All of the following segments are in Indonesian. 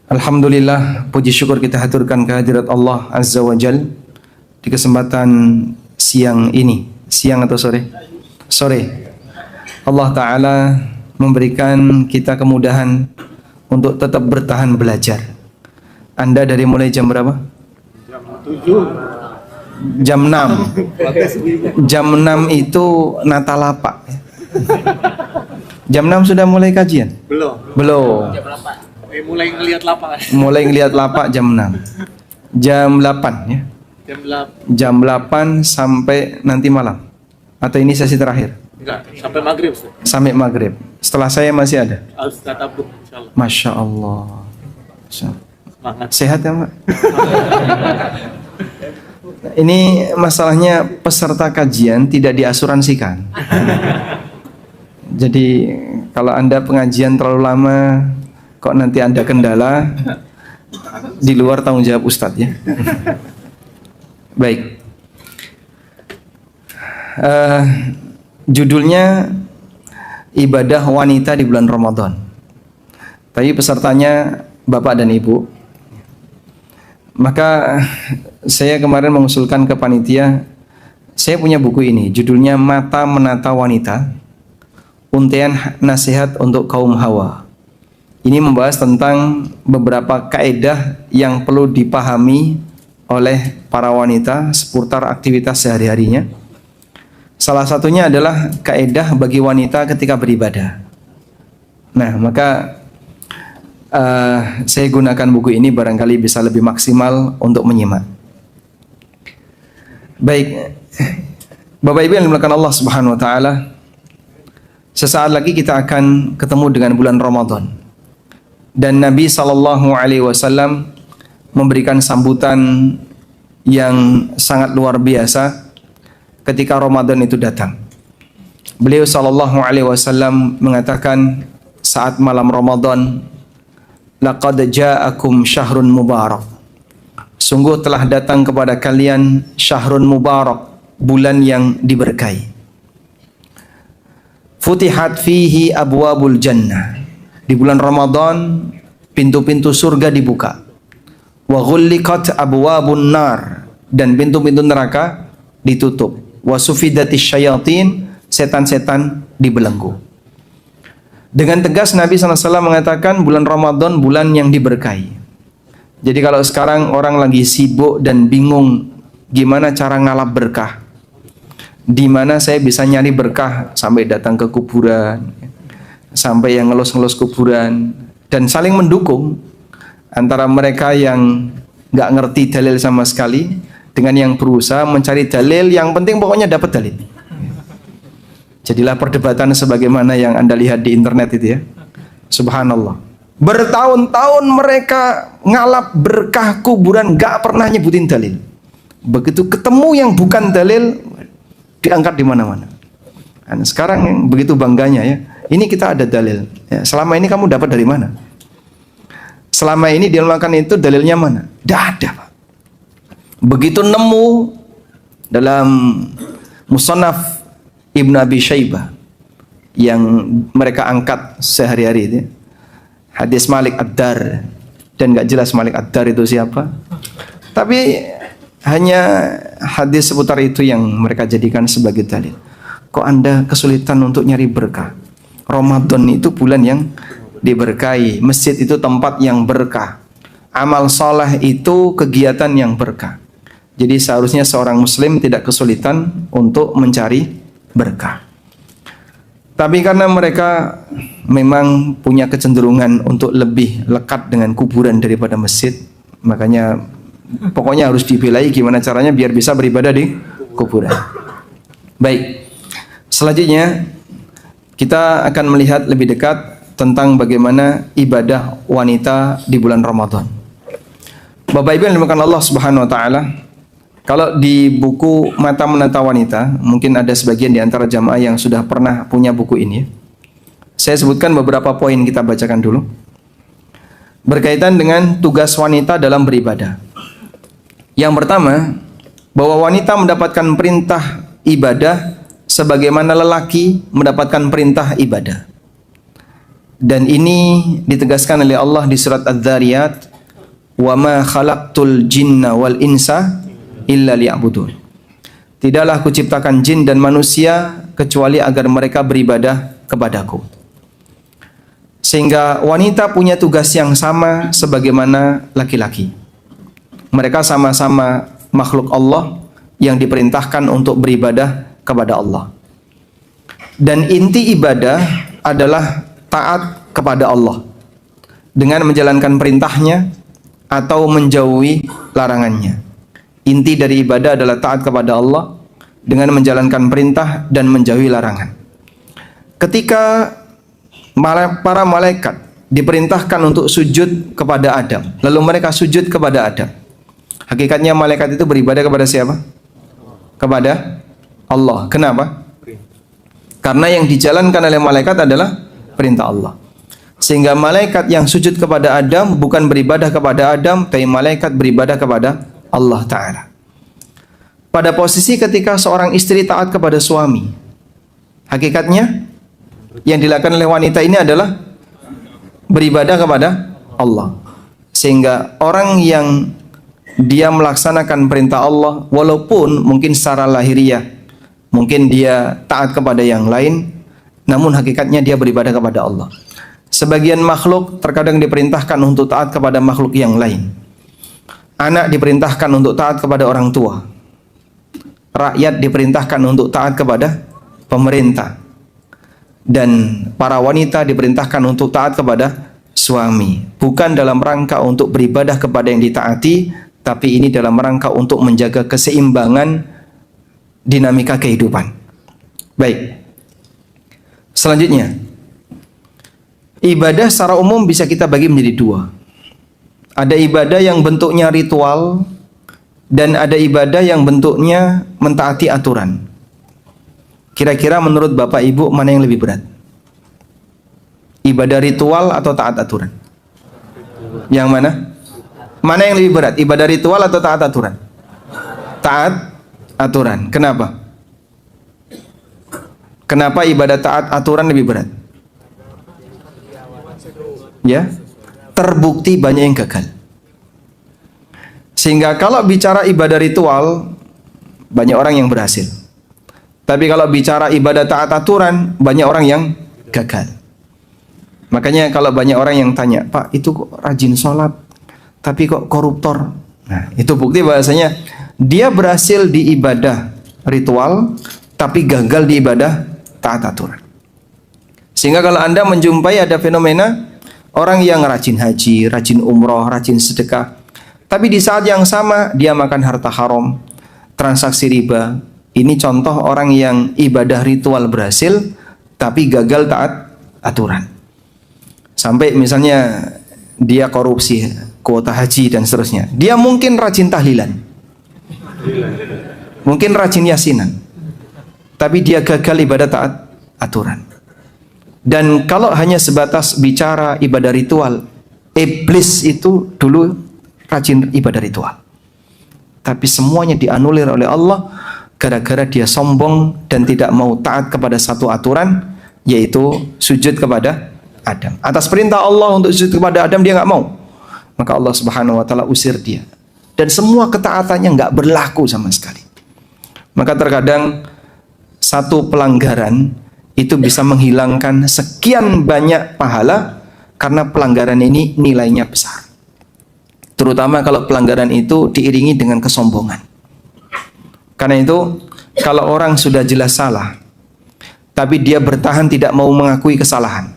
Alhamdulillah, puji syukur kita haturkan kehadirat Allah Azza wa Jal di kesempatan siang ini. Siang atau sore? Sore. Allah Ta'ala memberikan kita kemudahan untuk tetap bertahan belajar. Anda dari mulai jam berapa? Jam 7. Jam 6. Jam 6 itu Natalapak. Jam 6 sudah mulai kajian? Belum. Jam 8. Mulai ngelihat lapak. Mulai ngelihat lapak jam 6. Jam 8 ya. Jam 8 sampai nanti malam. Atau ini sesi terakhir? Enggak, sampai maghrib. Sampai maghrib. Setelah saya masih ada. Ustaz Abdul, insyaallah. Masya Allah. Semangat. Sehat ya Mbak? Ini masalahnya peserta kajian tidak diasuransikan. Jadi kalau Anda pengajian terlalu lama, kok nanti Anda kendala, di luar tanggung jawab Ustadz ya. Baik. Judulnya ibadah wanita di bulan Ramadan. Tapi pesertanya Bapak dan Ibu. Maka saya kemarin mengusulkan ke panitia, saya punya buku ini, judulnya Mata Menata Wanita, Untaian Nasihat untuk Kaum Hawa. Ini membahas tentang beberapa kaedah yang perlu dipahami oleh para wanita seputar aktivitas sehari-harinya. Salah satunya adalah kaedah bagi wanita ketika beribadah. Nah, maka saya gunakan buku ini barangkali bisa lebih maksimal untuk menyimak. Baik, Bapak Ibu yang dimuliakan Allah Subhanahu wa taala, sesaat lagi kita akan ketemu dengan bulan Ramadan. Dan Nabi SAW memberikan sambutan yang sangat luar biasa ketika Ramadan itu datang. Beliau SAW mengatakan saat malam Ramadan, laqad ja'akum syahrun mubarak. Sungguh telah datang kepada kalian syahrun mubarak, bulan yang diberkahi. Futihat fihi abwabul jannah. Di bulan Ramadan pintu-pintu surga dibuka. Wa ghulliqat abwabun nar, dan pintu-pintu neraka ditutup. Wa sufidatis syayatin, setan-setan dibelenggu. Dengan tegas Nabi SAW mengatakan bulan Ramadan bulan yang diberkahi. Jadi kalau sekarang orang lagi sibuk dan bingung gimana cara ngalap berkah, di mana saya bisa nyari berkah, sampai datang ke kuburan, sampai yang ngelus-ngelus kuburan, dan saling mendukung antara mereka yang nggak ngerti dalil sama sekali dengan yang berusaha mencari dalil, yang penting pokoknya dapat dalil. Jadilah perdebatan sebagaimana yang Anda lihat di internet itu ya. Subhanallah. Bertahun-tahun mereka ngalap berkah kuburan, nggak pernah nyebutin dalil. Begitu ketemu yang bukan dalil, diangkat di mana-mana. Dan sekarang yang begitu bangganya ya, ini kita ada dalil. Ya, selama ini kamu dapat dari mana? Selama ini dia melakukan itu, dalilnya mana? Tidak ada, Pak. Begitu nemu dalam Musannaf Ibnu Abi Syaibah yang mereka angkat sehari-hari itu, hadis Malik Ad-Dar, dan nggak jelas Malik Ad-Dar itu siapa. Tapi hanya hadis seputar itu yang mereka jadikan sebagai dalil. Kok Anda kesulitan untuk nyari berkah? Ramadan itu bulan yang diberkahi, masjid itu tempat yang berkah, amal soleh itu kegiatan yang berkah. Jadi seharusnya seorang muslim tidak kesulitan untuk mencari berkah. Tapi karena mereka memang punya kecenderungan untuk lebih lekat dengan kuburan daripada masjid, makanya pokoknya harus dibelai gimana caranya biar bisa beribadah di kuburan. Baik, selanjutnya kita akan melihat lebih dekat tentang bagaimana ibadah wanita di bulan Ramadan. Bapak Ibu yang dimuliakan Allah Subhanahu wa taala, kalau di buku Mata Menata Wanita, mungkin ada sebagian di antara jamaah yang sudah pernah punya buku ini. Saya sebutkan beberapa poin, kita bacakan dulu. Berkaitan dengan tugas wanita dalam beribadah. Yang pertama, bahwa wanita mendapatkan perintah ibadah sebagaimana lelaki mendapatkan perintah ibadah. Dan ini ditegaskan oleh Allah di surat Adz-Dzariyat, "Wa ma khalaqtul jinna wal insa illa liya'budun." Tidaklah aku ciptakan jin dan manusia kecuali agar mereka beribadah kepadaku. Sehingga wanita punya tugas yang sama sebagaimana laki-laki. Mereka sama-sama makhluk Allah yang diperintahkan untuk beribadah kepada Allah. Dan inti ibadah adalah taat kepada Allah dengan menjalankan perintahnya atau menjauhi larangannya. Inti dari ibadah adalah taat kepada Allah dengan menjalankan perintah dan menjauhi larangan. Ketika para malaikat diperintahkan untuk sujud kepada Adam, lalu mereka sujud kepada Adam. Hakikatnya malaikat itu beribadah kepada siapa? Kepada Allah. Kenapa? Karena yang dijalankan oleh malaikat adalah perintah Allah. Sehingga malaikat yang sujud kepada Adam bukan beribadah kepada Adam, tapi malaikat beribadah kepada Allah Ta'ala. Pada posisi ketika seorang istri taat kepada suami, hakikatnya yang dilakukan oleh wanita ini adalah beribadah kepada Allah. Sehingga orang yang dia melaksanakan perintah Allah, walaupun mungkin secara lahiriah mungkin dia taat kepada yang lain, namun hakikatnya dia beribadah kepada Allah. Sebagian makhluk terkadang diperintahkan untuk taat kepada makhluk yang lain. Anak diperintahkan untuk taat kepada orang tua. Rakyat diperintahkan untuk taat kepada pemerintah. Dan para wanita diperintahkan untuk taat kepada suami. Bukan dalam rangka untuk beribadah kepada yang ditaati, tapi ini dalam rangka untuk menjaga keseimbangan dinamika kehidupan. Baik. Selanjutnya, ibadah secara umum bisa kita bagi menjadi dua. Ada ibadah yang bentuknya ritual dan ada ibadah yang bentuknya mentaati aturan. Kira-kira menurut Bapak Ibu mana yang lebih berat? Ibadah ritual atau taat aturan? Yang mana? Mana yang lebih berat? Ibadah ritual atau taat aturan? Taat aturan. Kenapa? Kenapa ibadah taat aturan lebih berat? Ya, terbukti banyak yang gagal. Sehingga kalau bicara ibadah ritual, banyak orang yang berhasil. Tapi kalau bicara ibadah taat aturan, banyak orang yang gagal. Makanya kalau banyak orang yang tanya, Pak, itu kok rajin sholat, tapi kok koruptor? Nah, itu bukti bahasanya dia berhasil di ibadah ritual, tapi gagal di ibadah taat aturan. Sehingga kalau Anda menjumpai ada fenomena orang yang rajin haji, rajin umroh, rajin sedekah, tapi di saat yang sama dia makan harta haram, transaksi riba. Ini contoh orang yang ibadah ritual berhasil, tapi gagal taat aturan. Sampai misalnya dia korupsi kuota haji dan seterusnya. Dia mungkin rajin tahlilan, mungkin rajin yasinan, tapi dia gagal ibadah taat aturan. Dan kalau hanya sebatas bicara ibadah ritual, iblis itu dulu rajin ibadah ritual, tapi semuanya dianulir oleh Allah gara-gara dia sombong dan tidak mau taat kepada satu aturan, yaitu sujud kepada Adam. Atas perintah Allah untuk sujud kepada Adam dia nggak mau, maka Allah Subhanahu Wa Taala usir dia, dan semua ketaatannya nggak berlaku sama sekali. Maka terkadang satu pelanggaran itu bisa menghilangkan sekian banyak pahala karena pelanggaran ini nilainya besar. Terutama kalau pelanggaran itu diiringi dengan kesombongan. Karena itu, kalau orang sudah jelas salah, tapi dia bertahan tidak mau mengakui kesalahan,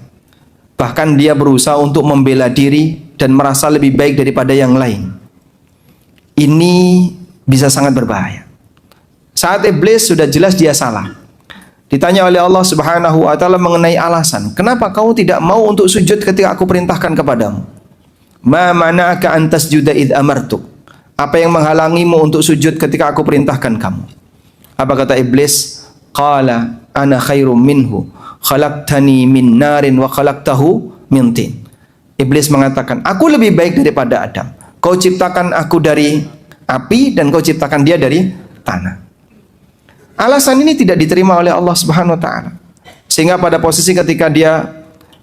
bahkan dia berusaha untuk membela diri dan merasa lebih baik daripada yang lain, ini bisa sangat berbahaya. Saat iblis sudah jelas dia salah, ditanya oleh Allah Subhanahu Wa Taala mengenai alasan, kenapa kau tidak mau untuk sujud ketika aku perintahkan kepadamu? Ma mana'aka an tasjuda id amartuk? Apa yang menghalangimu untuk sujud ketika aku perintahkan kamu? Apa kata iblis? Qala ana khairum minhu, khalaqtani min narin wa khalaqtahu min tin. Iblis mengatakan, aku lebih baik daripada Adam. Kau ciptakan aku dari api dan kau ciptakan dia dari tanah. Alasan ini tidak diterima oleh Allah Subhanahu Wa Taala. Sehingga pada posisi ketika dia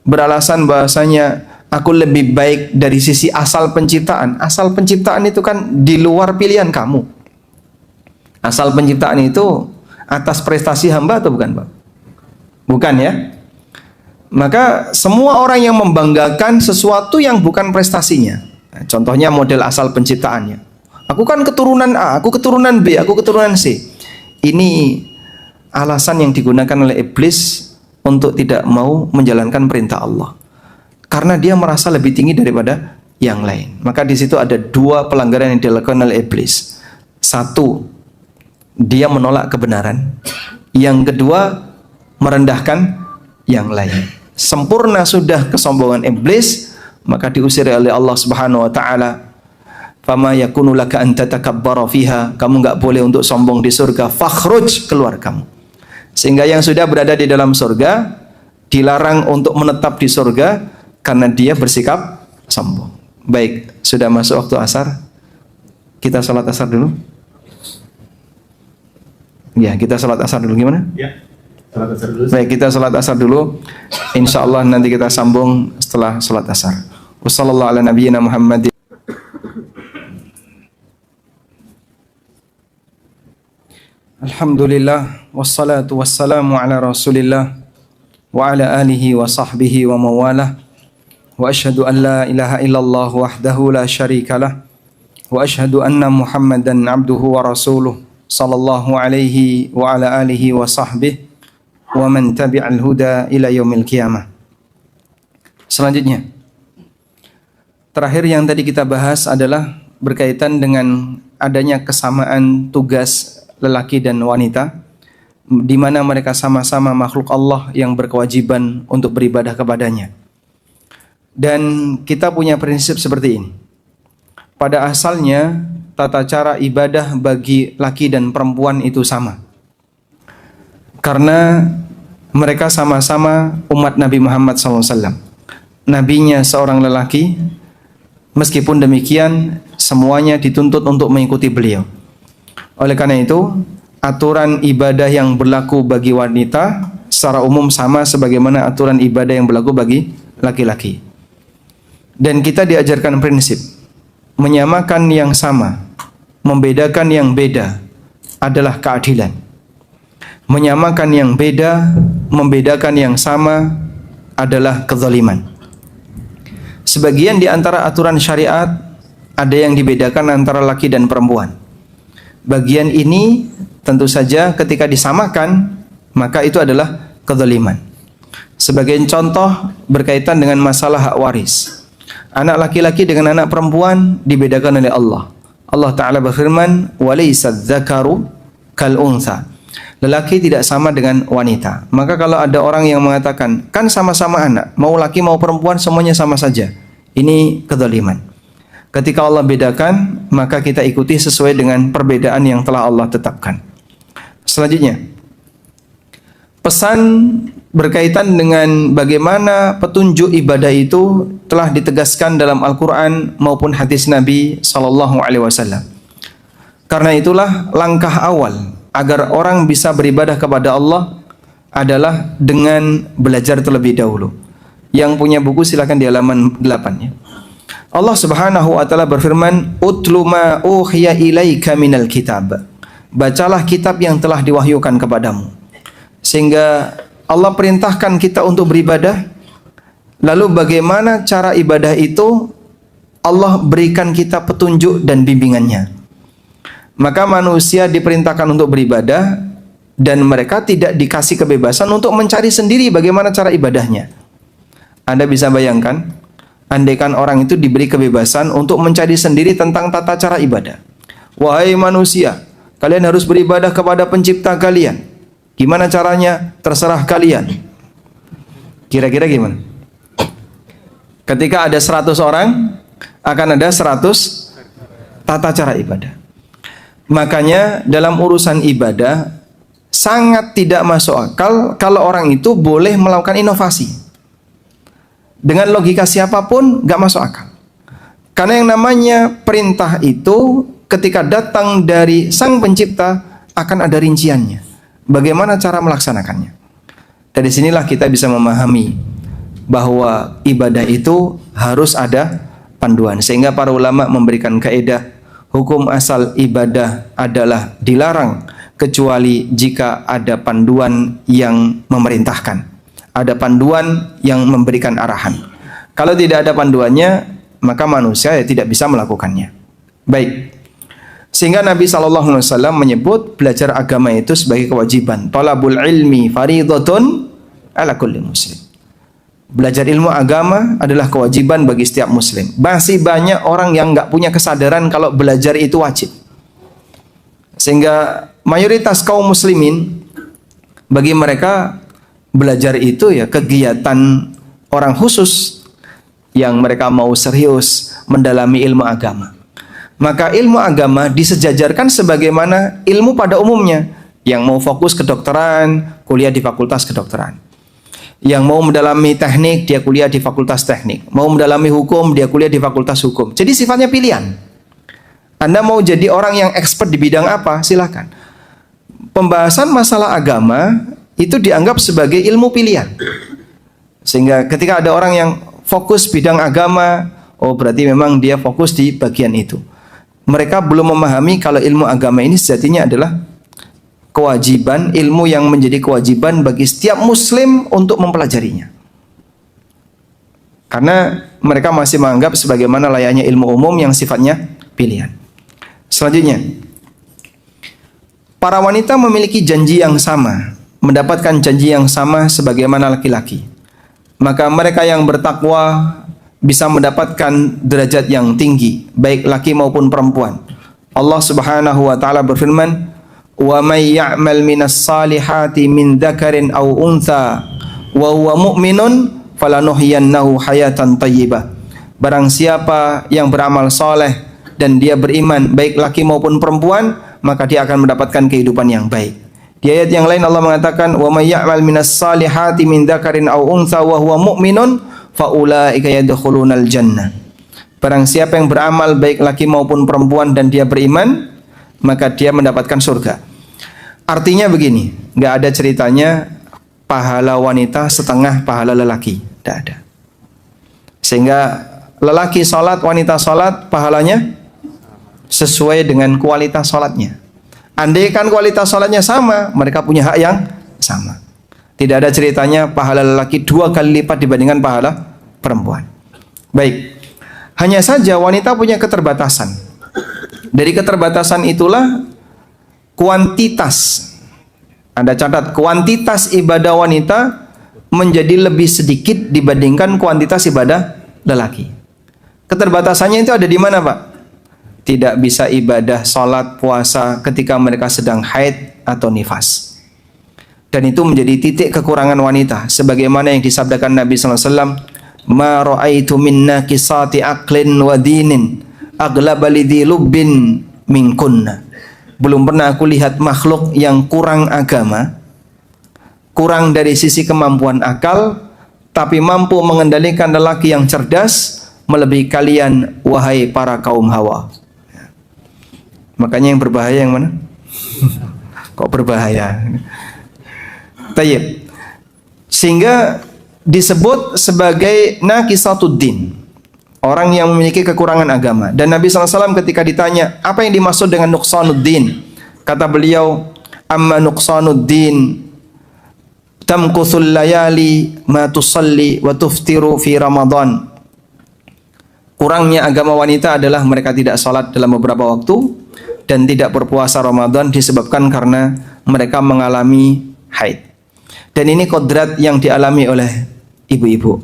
beralasan bahasanya aku lebih baik dari sisi asal penciptaan. Asal penciptaan itu kan di luar pilihan kamu. Asal penciptaan itu atas prestasi hamba atau bukan, Pak? Bukan ya? Maka semua orang yang membanggakan sesuatu yang bukan prestasinya. Nah, contohnya model asal penciptaannya. Aku kan keturunan A, aku keturunan B, aku keturunan C. Ini alasan yang digunakan oleh iblis untuk tidak mau menjalankan perintah Allah. Karena dia merasa lebih tinggi daripada yang lain. Maka di situ ada dua pelanggaran yang dilakukan oleh iblis. Satu, dia menolak kebenaran. Yang kedua, merendahkan yang lain. Sempurna sudah kesombongan iblis, maka diusir oleh Allah Subhanahu wa taala. Fama yakunu laka an tatakabbara fiha, kamu enggak boleh untuk sombong di surga, fakhruj, keluar kamu. Sehingga yang sudah berada di dalam surga dilarang untuk menetap di surga karena dia bersikap sombong. Baik, sudah masuk waktu asar. Kita salat asar dulu. Ya, kita salat asar dulu, gimana? Ya. Salat asar dulu. Baik, kita salat asar dulu. Insyaallah nanti kita sambung setelah salat asar. Wassallallahu ala nabiyyina Muhammad. Alhamdulillah, wassalatu wassalamu ala rasulillah wa ala alihi wa sahbihi wa mawalah. Wa ashhadu an la ilaha illallah wahdahu la syarikalah. Wa ashhadu anna Muhammadan abduhu wa rasuluh sallallahu alaihi wa ala alihi wa sahbihi wa man tabi'al huda ila yaumil qiyamah. Selanjutnya, terakhir yang tadi kita bahas adalah berkaitan dengan adanya kesamaan tugas lelaki dan wanita, di mana mereka sama-sama makhluk Allah yang berkewajiban untuk beribadah kepadanya. Dan kita punya prinsip seperti ini. Pada asalnya, tata cara ibadah bagi laki dan perempuan itu sama. Karena mereka sama-sama umat Nabi Muhammad SAW. Nabinya seorang lelaki, meskipun demikian, semuanya dituntut untuk mengikuti beliau. Oleh karena itu, aturan ibadah yang berlaku bagi wanita secara umum sama sebagaimana aturan ibadah yang berlaku bagi laki-laki. Dan kita diajarkan prinsip menyamakan yang sama, membedakan yang beda adalah keadilan. Menyamakan yang beda, membedakan yang sama adalah kezaliman. Sebagian di antara aturan syariat ada yang dibedakan antara laki dan perempuan. Bagian ini tentu saja ketika disamakan maka itu adalah kezaliman. Sebagai contoh berkaitan dengan masalah hak waris. Anak laki-laki dengan anak perempuan dibedakan oleh Allah. Allah Ta'ala berfirman, "Walaysa dzakaru kal untha." Lelaki tidak sama dengan wanita. Maka kalau ada orang yang mengatakan, kan sama-sama anak, mau laki mau perempuan semuanya sama saja. Ini kezaliman. Ketika Allah bedakan, maka kita ikuti sesuai dengan perbedaan yang telah Allah tetapkan. Selanjutnya, pesan berkaitan dengan bagaimana petunjuk ibadah itu telah ditegaskan dalam Al-Quran maupun hadis Nabi SAW. Karena itulah langkah awal agar orang bisa beribadah kepada Allah adalah dengan belajar terlebih dahulu. Yang punya buku silakan di halaman 8 ya. Allah Subhanahu wa taala berfirman, "Utlu ma uhiya ilaika minal kitab." Bacalah kitab yang telah diwahyukan kepadamu. Sehingga Allah perintahkan kita untuk beribadah. Lalu bagaimana cara ibadah itu? Allah berikan kita petunjuk dan bimbingannya. Maka manusia diperintahkan untuk beribadah dan mereka tidak dikasih kebebasan untuk mencari sendiri bagaimana cara ibadahnya. Anda bisa bayangkan, andaikan orang itu diberi kebebasan untuk mencari sendiri tentang tata cara ibadah. Wahai manusia, kalian harus beribadah kepada pencipta kalian. Gimana caranya? Terserah kalian. Kira-kira gimana? Ketika ada 100 orang, akan ada 100 tata cara ibadah. Makanya dalam urusan ibadah, sangat tidak masuk akal kalau orang itu boleh melakukan inovasi. Dengan logika siapapun gak masuk akal. Karena yang namanya perintah itu ketika datang dari sang pencipta akan ada rinciannya. Bagaimana cara melaksanakannya. Dari sinilah kita bisa memahami bahwa ibadah itu harus ada panduan, sehingga para ulama memberikan kaidah hukum asal ibadah adalah dilarang kecuali jika ada panduan yang memerintahkan, ada panduan yang memberikan arahan. Kalau tidak ada panduannya, maka manusia tidak bisa melakukannya. Baik. Sehingga Nabi SAW menyebut belajar agama itu sebagai kewajiban. Talabul ilmi faridatun ala kulli muslim. Belajar ilmu agama adalah kewajiban bagi setiap muslim. Masih banyak orang yang nggak punya kesadaran kalau belajar itu wajib. Sehingga mayoritas kaum muslimin, bagi mereka belajar itu ya kegiatan orang khusus yang mereka mau serius mendalami ilmu agama. Maka ilmu agama disejajarkan sebagaimana ilmu pada umumnya. Yang mau fokus kedokteran, kuliah di fakultas kedokteran. Yang mau mendalami teknik, dia kuliah di fakultas teknik. Mau mendalami hukum, dia kuliah di fakultas hukum. Jadi sifatnya pilihan. Anda mau jadi orang yang expert di bidang apa, silakan. Pembahasan masalah agama itu dianggap sebagai ilmu pilihan. Sehingga ketika ada orang yang fokus bidang agama, oh berarti memang dia fokus di bagian itu. Mereka belum memahami kalau ilmu agama ini sejatinya adalah kewajiban, ilmu yang menjadi kewajiban bagi setiap muslim untuk mempelajarinya. Karena mereka masih menganggap sebagaimana layaknya ilmu umum yang sifatnya pilihan. Selanjutnya, para wanita memiliki janji yang sama, mendapatkan janji yang sama sebagaimana laki-laki. Maka mereka yang bertakwa bisa mendapatkan derajat yang tinggi, baik laki maupun perempuan. Allah Subhanahu wa taala berfirman, "Wa may ya'mal minas salihati min dzakarin aw untha wa huwa mu'minun falanuhyiyannahu hayatan thayyibah." Barang siapa yang beramal saleh dan dia beriman, baik laki maupun perempuan, maka dia akan mendapatkan kehidupan yang baik. Di ayat yang lain Allah mengatakan, "Wa may ya'mal minas salihati min dzakarin aw untha wa huwa mu'minun fa ulaika yadkhulunal jannah." Barang siapa yang beramal baik laki maupun perempuan dan dia beriman, maka dia mendapatkan surga. Artinya begini, nggak ada ceritanya pahala wanita setengah pahala lelaki, tidak ada. Sehingga lelaki sholat, wanita sholat, pahalanya sesuai dengan kualitas sholatnya. Andai kan kualitas sholatnya sama, mereka punya hak yang sama. Tidak ada ceritanya pahala lelaki 2 kali lipat dibandingkan pahala perempuan. Baik, hanya saja wanita punya keterbatasan. Dari keterbatasan itulah kuantitas. Anda catat, kuantitas ibadah wanita menjadi lebih sedikit dibandingkan kuantitas ibadah lelaki. Keterbatasannya itu ada di mana, Pak? Tidak bisa ibadah salat, puasa ketika mereka sedang haid atau nifas. Dan itu menjadi titik kekurangan wanita, sebagaimana yang disabdakan Nabi sallallahu alaihi wasallam, "Ma ra'aitu min naqisati aqlin wa dinin aghlaba lidhi lubbin minkunna." Belum pernah aku lihat makhluk yang kurang agama, kurang dari sisi kemampuan akal, tapi mampu mengendalikan lelaki yang cerdas melebihi kalian, wahai para kaum Hawa. Makanya yang berbahaya yang mana? Kok berbahaya? Tayyib. Sehingga disebut sebagai naqisatuddin, orang yang memiliki kekurangan agama. Dan Nabi SAW ketika ditanya, apa yang dimaksud dengan nuqsanuddin? Kata beliau, amma nuqsanuddin tamkuthul layali ma tusalli wa tuftiru fi Ramadan. Kurangnya agama wanita adalah mereka tidak salat dalam beberapa waktu dan tidak berpuasa Ramadan disebabkan karena mereka mengalami haid. Dan ini kodrat yang dialami oleh ibu-ibu.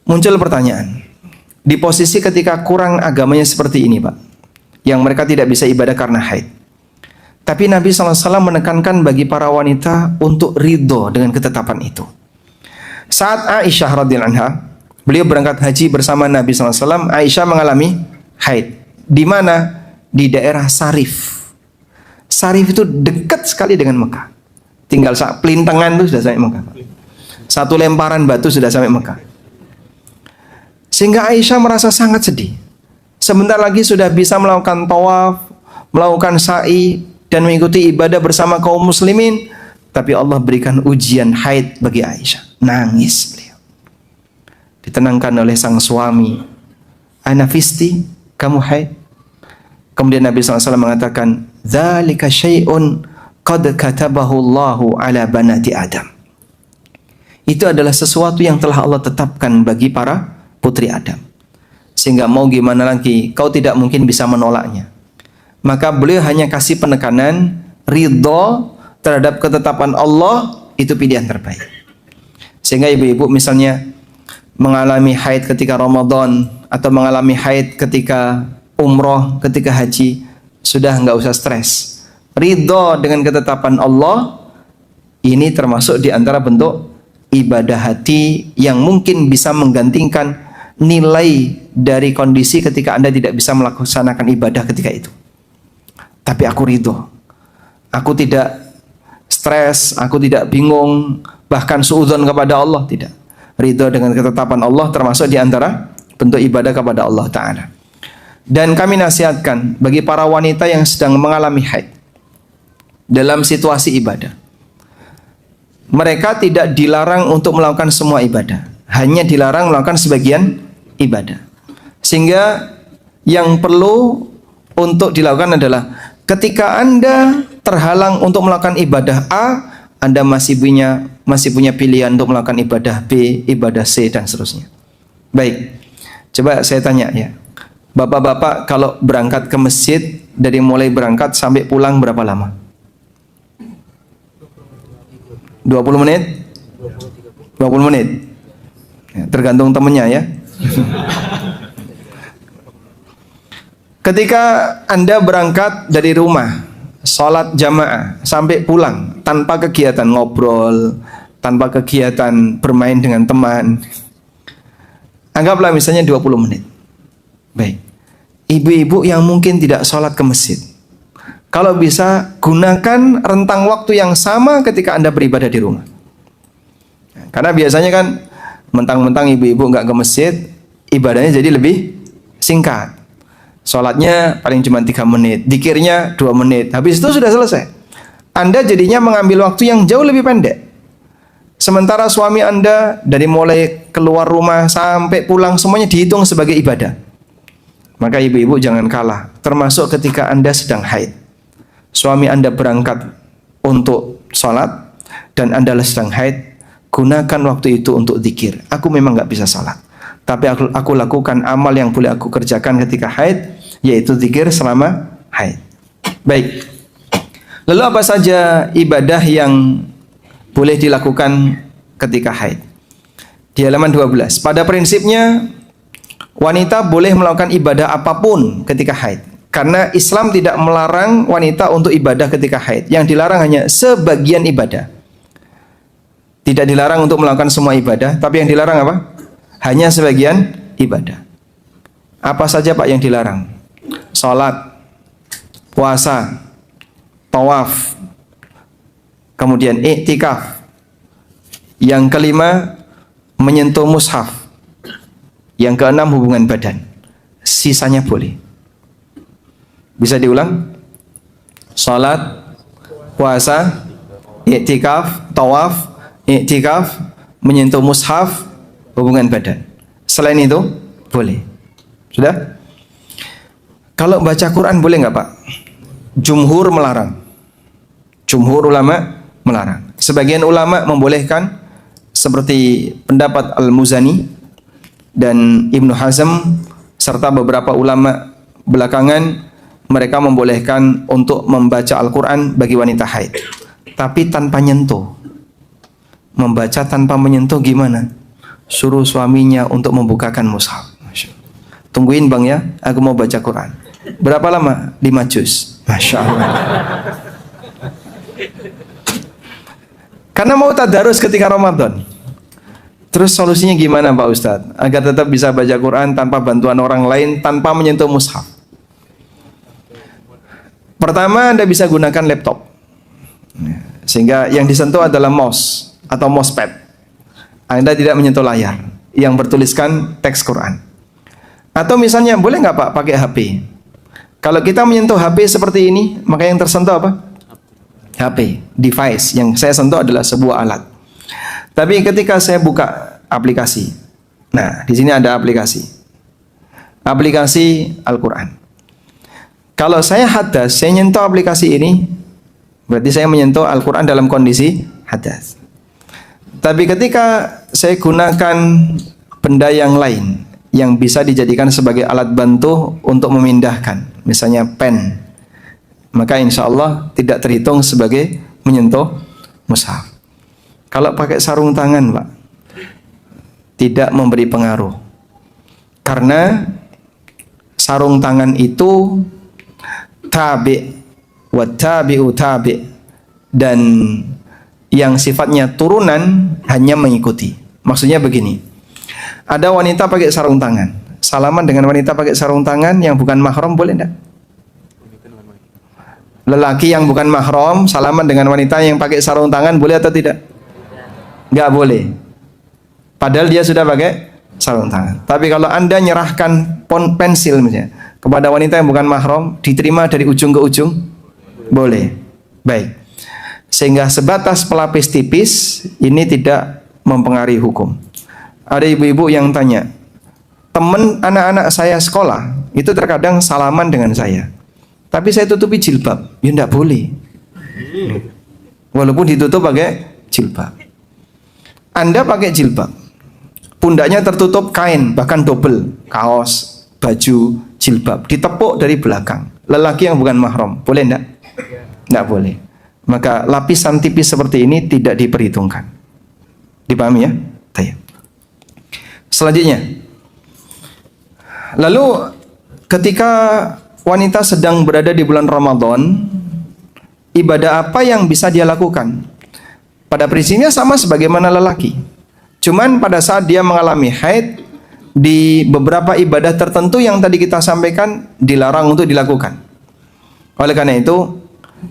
Muncul pertanyaan, di posisi ketika kurang agamanya seperti ini, Pak, yang mereka tidak bisa ibadah karena haid, tapi Nabi SAW menekankan bagi para wanita untuk ridho dengan ketetapan itu. Saat Aisyah radhiyallahu anha, beliau berangkat haji bersama Nabi SAW, Aisyah mengalami haid. Di mana? Di daerah Sarif. Sarif itu dekat sekali dengan Mekah. Tinggal pelintangan itu sudah sampai Mekah. Satu lemparan batu sudah sampai Mekah. Sehingga Aisyah merasa sangat sedih. Sebentar lagi sudah bisa melakukan tawaf, melakukan sa'i, dan mengikuti ibadah bersama kaum muslimin. Tapi Allah berikan ujian haid bagi Aisyah. Nangis beliau. ditenangkan oleh sang suami. Anafisti, kamu haid? Kemudian Nabi SAW mengatakan, dzalika syai'un qad katabahu Allahu ala banati Adam. Itu adalah sesuatu yang telah Allah tetapkan bagi para putri Adam. Sehingga mau gimana lagi, kau tidak mungkin bisa menolaknya. Maka beliau hanya kasih penekanan, ridho terhadap ketetapan Allah, itu pilihan terbaik. Sehingga ibu-ibu misalnya mengalami haid ketika Ramadan, atau mengalami haid ketika umroh, ketika haji, sudah nggak usah stres. Ridho dengan ketetapan Allah, ini termasuk di antara bentuk ibadah hati yang mungkin bisa menggantikan nilai dari kondisi ketika Anda tidak bisa melaksanakan ibadah ketika itu. Tapi aku ridho, aku tidak stres, aku tidak bingung, bahkan suudzon kepada Allah, tidak. Ridho dengan ketetapan Allah termasuk di antara bentuk ibadah kepada Allah Ta'ala. Dan kami nasihatkan bagi para wanita yang sedang mengalami haid dalam situasi ibadah, mereka tidak dilarang untuk melakukan semua ibadah, hanya dilarang melakukan sebagian ibadah. Sehingga yang perlu untuk dilakukan adalah ketika Anda terhalang untuk melakukan ibadah A, Anda masih punya pilihan untuk melakukan ibadah B, ibadah C, dan seterusnya. Baik, coba saya tanya ya, bapak-bapak kalau berangkat ke masjid, dari mulai berangkat sampai pulang berapa lama? 20 menit? 20 menit? Ya, tergantung temennya ya. Ketika Anda berangkat dari rumah, sholat jamaah, sampai pulang tanpa kegiatan ngobrol, tanpa kegiatan bermain dengan teman, anggaplah misalnya 20 menit. Baik, ibu-ibu yang mungkin tidak sholat ke masjid, kalau bisa gunakan rentang waktu yang sama ketika Anda beribadah di rumah. Karena biasanya kan mentang-mentang ibu-ibu nggak ke masjid, ibadahnya jadi lebih singkat. Sholatnya paling cuma 3 menit, dzikirnya 2 menit, habis itu sudah selesai. Anda jadinya mengambil waktu yang jauh lebih pendek. Sementara suami Anda dari mulai keluar rumah sampai pulang semuanya dihitung sebagai ibadah. Maka ibu-ibu jangan kalah, termasuk ketika Anda sedang haid. Suami Anda berangkat untuk sholat dan Anda sedang haid, gunakan waktu itu untuk zikir. Aku memang nggak bisa sholat, tapi aku lakukan amal yang boleh aku kerjakan ketika haid, yaitu zikir selama haid. Baik. Lalu apa saja ibadah yang boleh dilakukan ketika haid? Di halaman 12. Pada prinsipnya wanita boleh melakukan ibadah apapun ketika haid. Karena Islam tidak melarang wanita untuk ibadah ketika haid. Yang dilarang hanya sebagian ibadah. Tidak dilarang untuk melakukan semua ibadah, tapi yang dilarang apa? Hanya sebagian ibadah. Apa saja Pak yang dilarang? Salat, puasa, tawaf, kemudian i'tikaf. Yang kelima, menyentuh mushaf. Yang keenam, hubungan badan. Sisanya boleh. Bisa diulang? Salat, puasa, i'tikaf, tawaf, i'tikaf, menyentuh mushaf, hubungan badan. Selain itu, boleh. Sudah? Kalau baca Quran boleh nggak Pak? Jumhur melarang. Jumhur ulama melarang. Sebagian ulama membolehkan, seperti pendapat Al-Muzani dan Ibnu Hazm serta beberapa ulama belakangan, mereka membolehkan untuk membaca Al-Quran bagi wanita haid, tapi tanpa nyentuh. Membaca tanpa menyentuh gimana? Suruh suaminya untuk membukakan mushaf. Tungguin bang ya, aku mau baca Quran. Berapa lama? 5 juz. Masya Allah. Karena mau tadarus ketika Ramadan. Terus solusinya gimana Pak Ustadz? Agar tetap bisa baca Quran tanpa bantuan orang lain, tanpa menyentuh mushaf. Pertama, Anda bisa gunakan laptop. Sehingga yang disentuh adalah mouse atau mousepad. Anda tidak menyentuh layar yang bertuliskan teks Quran. Atau misalnya, boleh nggak Pak pakai HP? Kalau kita menyentuh HP seperti ini, maka yang tersentuh apa? HP, device. Yang saya sentuh adalah sebuah alat. Tapi ketika saya buka aplikasi, Nah, di sini ada aplikasi. Aplikasi Al-Quran. Kalau saya hadas, saya nyentuh aplikasi ini, berarti saya menyentuh Al-Quran dalam kondisi hadas. Tapi ketika saya gunakan benda yang lain yang bisa dijadikan sebagai alat bantu untuk memindahkan, misalnya pen, maka insya Allah tidak terhitung sebagai menyentuh mushaf. Kalau pakai sarung tangan, Pak, tidak memberi pengaruh, karena sarung tangan itu tabi' wa tabi'u tabi', dan yang sifatnya turunan hanya mengikuti. Maksudnya begini, ada wanita pakai sarung tangan, salaman dengan wanita pakai sarung tangan yang bukan mahram boleh enggak? Lelaki yang bukan mahram salaman dengan wanita yang pakai sarung tangan boleh atau tidak? Enggak boleh. Padahal dia sudah pakai sarung tangan. Tapi kalau Anda nyerahkan pensil misalnya kepada wanita yang bukan mahram, diterima dari ujung ke ujung? Boleh. Baik. Sehingga sebatas pelapis tipis ini tidak mempengaruhi hukum. Ada ibu-ibu yang tanya, teman anak-anak saya sekolah itu terkadang salaman dengan saya, tapi saya tutupi jilbab. Ya enggak boleh, walaupun ditutup pakai jilbab. Anda pakai jilbab, pundaknya tertutup kain, bahkan double, kaos, baju, jilbab, ditepuk dari belakang. Lelaki yang bukan mahram, boleh enggak? Enggak boleh. Maka lapisan tipis seperti ini tidak diperhitungkan. Dipahami ya? Baik. Selanjutnya, lalu ketika wanita sedang berada di bulan Ramadan, ibadah apa yang bisa dia lakukan? Pada prinsipnya sama sebagaimana lelaki. Cuman pada saat dia mengalami haid, di beberapa ibadah tertentu yang tadi kita sampaikan dilarang untuk dilakukan. Oleh karena itu,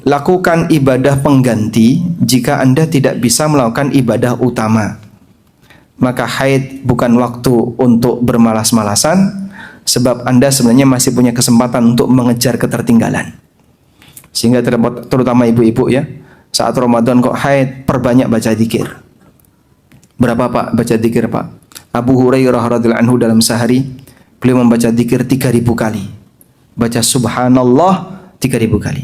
lakukan ibadah pengganti jika Anda tidak bisa melakukan ibadah utama. Maka haid bukan waktu untuk bermalas-malasan, sebab Anda sebenarnya masih punya kesempatan untuk mengejar ketertinggalan. Sehingga terutama ibu-ibu ya, saat Ramadan kok haid, perbanyak baca zikir. Berapa Pak baca zikir Pak? Abu Hurairah radhiyallahu anhu dalam sehari beliau membaca zikir 3.000 kali. Baca subhanallah 3.000 kali.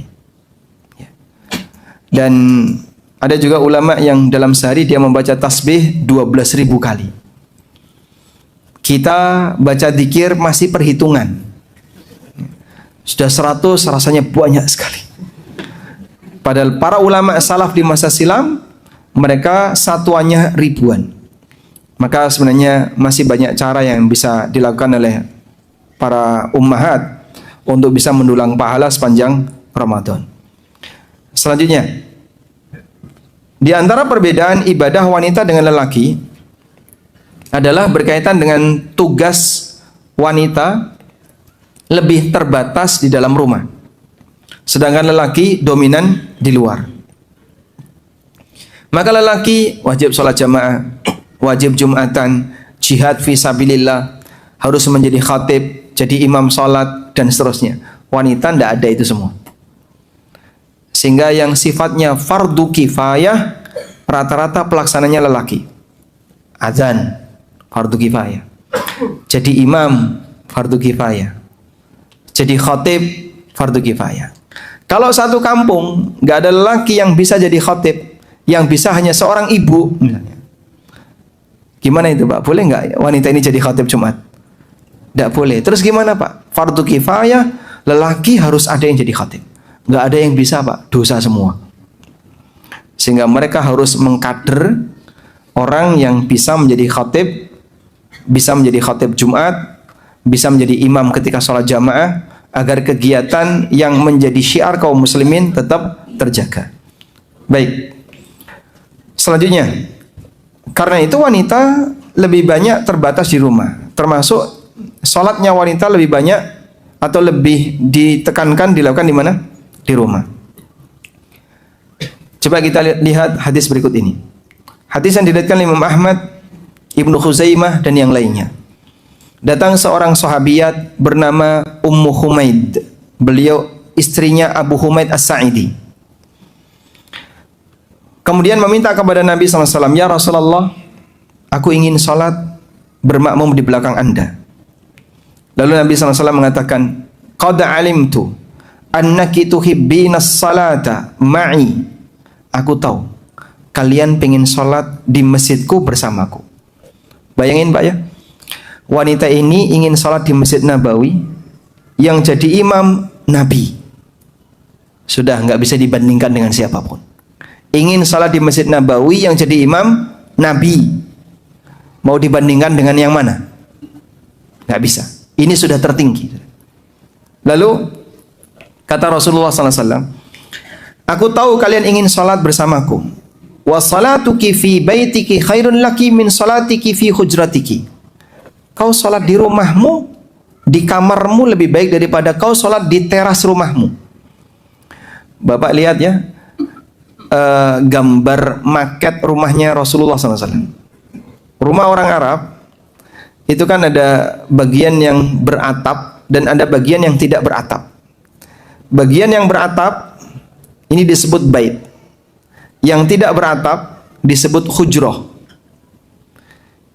Dan ada juga ulama yang dalam sehari dia membaca tasbih 12.000 kali. Kita baca zikir masih perhitungan. Sudah 100 rasanya banyak sekali. Padahal para ulama salaf di masa silam mereka satuannya ribuan. Maka sebenarnya masih banyak cara yang bisa dilakukan oleh para ummahat untuk bisa mendulang pahala sepanjang Ramadan. Selanjutnya, di antara perbedaan ibadah wanita dengan lelaki adalah berkaitan dengan tugas wanita lebih terbatas di dalam rumah, sedangkan lelaki dominan di luar. Maka lelaki wajib sholat jamaah, wajib jumatan, jihad fi sabilillah, harus menjadi khatib, jadi imam sholat dan seterusnya. Wanita tidak ada itu semua. Sehingga yang sifatnya fardu kifayah rata-rata pelaksananya lelaki. Azan fardu kifayah. Jadi imam fardu kifayah. Jadi khatib fardu kifayah. Kalau satu kampung nggak ada lelaki yang bisa jadi khatib, yang bisa hanya seorang ibu misalnya. Gimana itu Pak? Boleh nggak wanita ini jadi khatib Jumat? Nggak boleh. Terus gimana Pak? Fardu kifayah, lelaki harus ada yang jadi khatib. Nggak ada yang bisa Pak, dosa semua. Sehingga mereka harus mengkader orang yang bisa menjadi khatib, bisa menjadi khatib Jumat, bisa menjadi imam ketika sholat jamaah, agar kegiatan yang menjadi syiar kaum muslimin tetap terjaga. Baik. Selanjutnya, karena itu wanita lebih banyak terbatas di rumah, termasuk sholatnya wanita lebih banyak atau lebih ditekankan dilakukan di mana? Di rumah. Coba kita lihat hadis berikut ini. Hadis yang diriwayatkan Imam Ahmad, Ibnu Khuzaimah dan yang lainnya. Datang seorang sahabiat bernama Ummu Humaid. Beliau istrinya Abu Humaid As-Sa'idi. Kemudian meminta kepada Nabi SAW, "Ya Rasulullah, aku ingin sholat bermakmum di belakang Anda. Lalu Nabi SAW mengatakan, qad alimtu annaki tuhibbinas salata ma'i. Aku tahu kalian pengen sholat di masjidku bersamaku. Bayangin Pak ya, wanita ini ingin sholat di Masjid Nabawi, yang jadi imam Nabi. Sudah nggak bisa dibandingkan dengan siapapun. Ingin sholat di Masjid Nabawi, yang jadi imam Nabi. Mau dibandingkan dengan yang mana? Nggak bisa. Ini sudah tertinggi. Lalu kata Rasulullah SAW, aku tahu kalian ingin salat bersamaku. Wa salatuki fi baitiki khairun laki min salatiki fi hujratiki. Kau salat di rumahmu, di kamarmu lebih baik daripada kau salat di teras rumahmu. Bapak lihat ya, gambar maket rumahnya Rasulullah SAW. Rumah orang Arab itu kan ada bagian yang beratap dan ada bagian yang tidak beratap. Bagian yang beratap ini disebut bait. Yang tidak beratap disebut hujrah.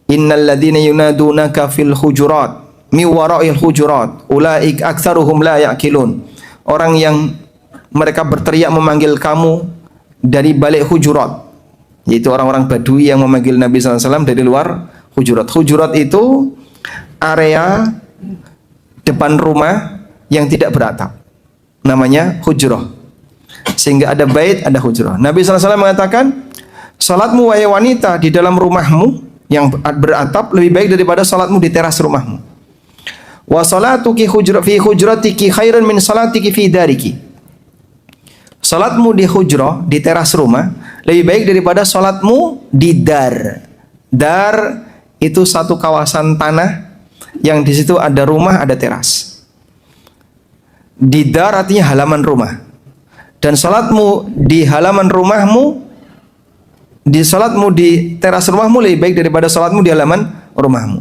Innal ladzina yunadunaka fil hujurat mi wara'il hujurat ulaik aktsaruhum la ya'qilun. Orang yang mereka berteriak memanggil kamu dari balik hujurat, yaitu orang-orang Badui yang memanggil Nabi SAW dari luar hujurat. Hujurat itu area depan rumah yang tidak beratap, namanya hujrah. Sehingga ada bait, ada hujrah. Nabi SAW mengatakan, salatmu wahai wanita di dalam rumahmu yang beratap lebih baik daripada salatmu di teras rumahmu. Wa salatuki fi hujratiki khairun min salatiki fi dariki. Salatmu di hujrah, di teras rumah, lebih baik daripada salatmu di dar. Dar itu satu kawasan tanah yang di situ ada rumah, ada teras. Di dar artinya halaman rumah. Dan salatmu di halaman rumahmu, salatmu di teras rumahmu lebih baik daripada salatmu di halaman rumahmu.